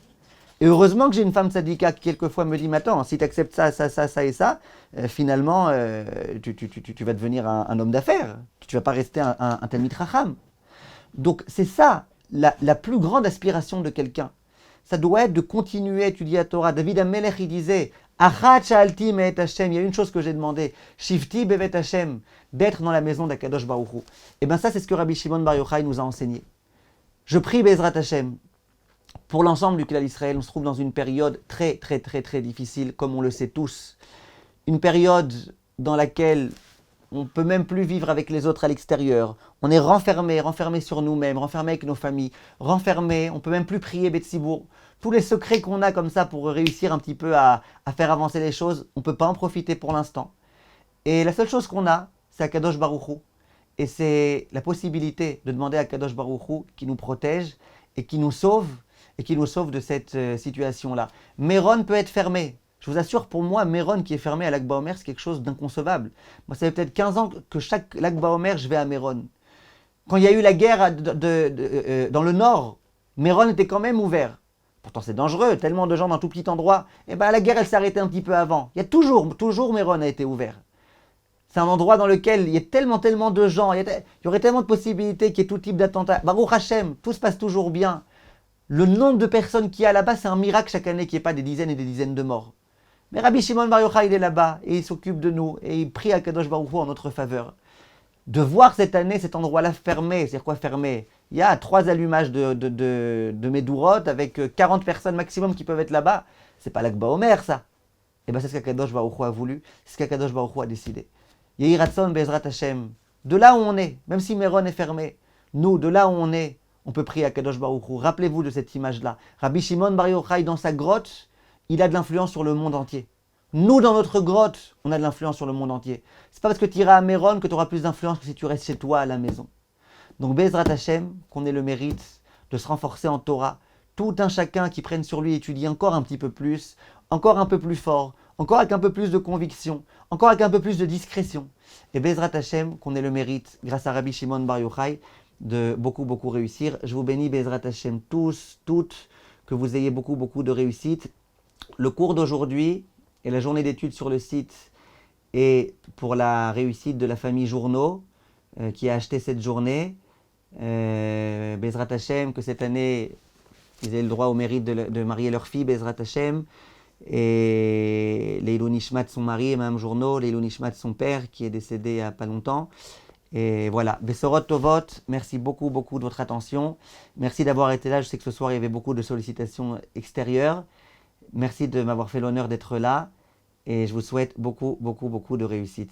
Et heureusement que j'ai une femme tzadika qui quelquefois me dit, mais attends, si tu acceptes ça, ça et ça, finalement, tu vas devenir un homme d'affaires. Tu ne vas pas rester un Talmid Chacham. Donc c'est ça, la plus grande aspiration de quelqu'un. Ça doit être de continuer à étudier la Torah. David HaMelech, il disait, Achat sha'alti me'et Hashem, il y a une chose que j'ai demandé, Shivti bevet Hashem, d'être dans la maison d'Akadosh Baruch Hu. Et bien ça, c'est ce que Rabbi Shimon Bar Yochai nous a enseigné. Je prie Bezrat Hashem. Pour l'ensemble du Klal Israël, on se trouve dans une période très difficile, comme on le sait tous. Une période dans laquelle on ne peut même plus vivre avec les autres à l'extérieur. On est renfermé sur nous-mêmes, renfermé avec nos familles, renfermé, on ne peut même plus prier Betsibour. Tous les secrets qu'on a comme ça pour réussir un petit peu à faire avancer les choses, on ne peut pas en profiter pour l'instant. Et la seule chose qu'on a, c'est Akadosh Baruch Hu. Et c'est la possibilité de demander à Akadosh Baruch Hu qui nous protège et qui nous sauve de cette situation-là. Méron peut être fermé. Je vous assure, pour moi, Méron qui est fermé à Lag BaOmer, c'est quelque chose d'inconcevable. Moi, ça fait peut-être 15 ans que chaque Lag BaOmer, je vais à Méron. Quand il y a eu la guerre dans le nord, Méron était quand même ouvert. Pourtant, c'est dangereux, tellement de gens dans tout petit endroit. Et bien, la guerre, elle s'est arrêtée un petit peu avant. Il y a toujours Méron a été ouvert. C'est un endroit dans lequel il y a tellement de gens, il y aurait tellement de possibilités qu'il y ait tout type d'attentats. Baruch Hashem, tout se passe toujours bien. Le nombre de personnes qu'il y a là-bas, c'est un miracle chaque année qu'il n'y ait pas des dizaines et des dizaines de morts. Mais Rabbi Shimon Bar Yochai, il est là-bas et il s'occupe de nous et il prie à Kadosh Baruch Hu en notre faveur. De voir cette année cet endroit-là fermé, c'est-à-dire quoi fermé? Il y a 3 allumages de Médourot avec 40 personnes maximum qui peuvent être là-bas. C'est pas l'Ag BaOmer ça. Et bien c'est ce qu'Akadosh Baruch Hu a voulu, c'est ce qu'Akadosh Baruch Hu a décidé. Yehi Ratson Bezrat Hashem. De là où on est, même si Méron est fermé, nous, de là où on peut prier à Kadosh Baruch Hu. Rappelez-vous de cette image-là. Rabbi Shimon Bar Yochai, dans sa grotte, il a de l'influence sur le monde entier. Nous, dans notre grotte, on a de l'influence sur le monde entier. C'est pas parce que tu iras à Méron que tu auras plus d'influence que si tu restes chez toi à la maison. Donc, Bezrat Hashem, qu'on ait le mérite de se renforcer en Torah. Tout un chacun qui prenne sur lui et étudie encore un petit peu plus, encore un peu plus fort, encore avec un peu plus de conviction, encore avec un peu plus de discrétion. Et Bezrat Hashem, qu'on ait le mérite, grâce à Rabbi Shimon Bar Yochai, de beaucoup réussir. Je vous bénis Bezrat Hashem tous, toutes, que vous ayez beaucoup de réussite. Le cours d'aujourd'hui et la journée d'études sur le site est pour la réussite de la famille Journeau qui a acheté cette journée. Bezrat Hashem, que cette année, ils aient le droit au mérite de marier leur fille, Bezrat Hashem. Et Leilou Nishmat, son mari, et Mme Journeau, Leilou Nishmat, son père, qui est décédé il n'y a pas longtemps. Et voilà, Besorot Tovot, merci beaucoup de votre attention. Merci d'avoir été là. Je sais que ce soir, il y avait beaucoup de sollicitations extérieures. Merci de m'avoir fait l'honneur d'être là. Et je vous souhaite beaucoup de réussite.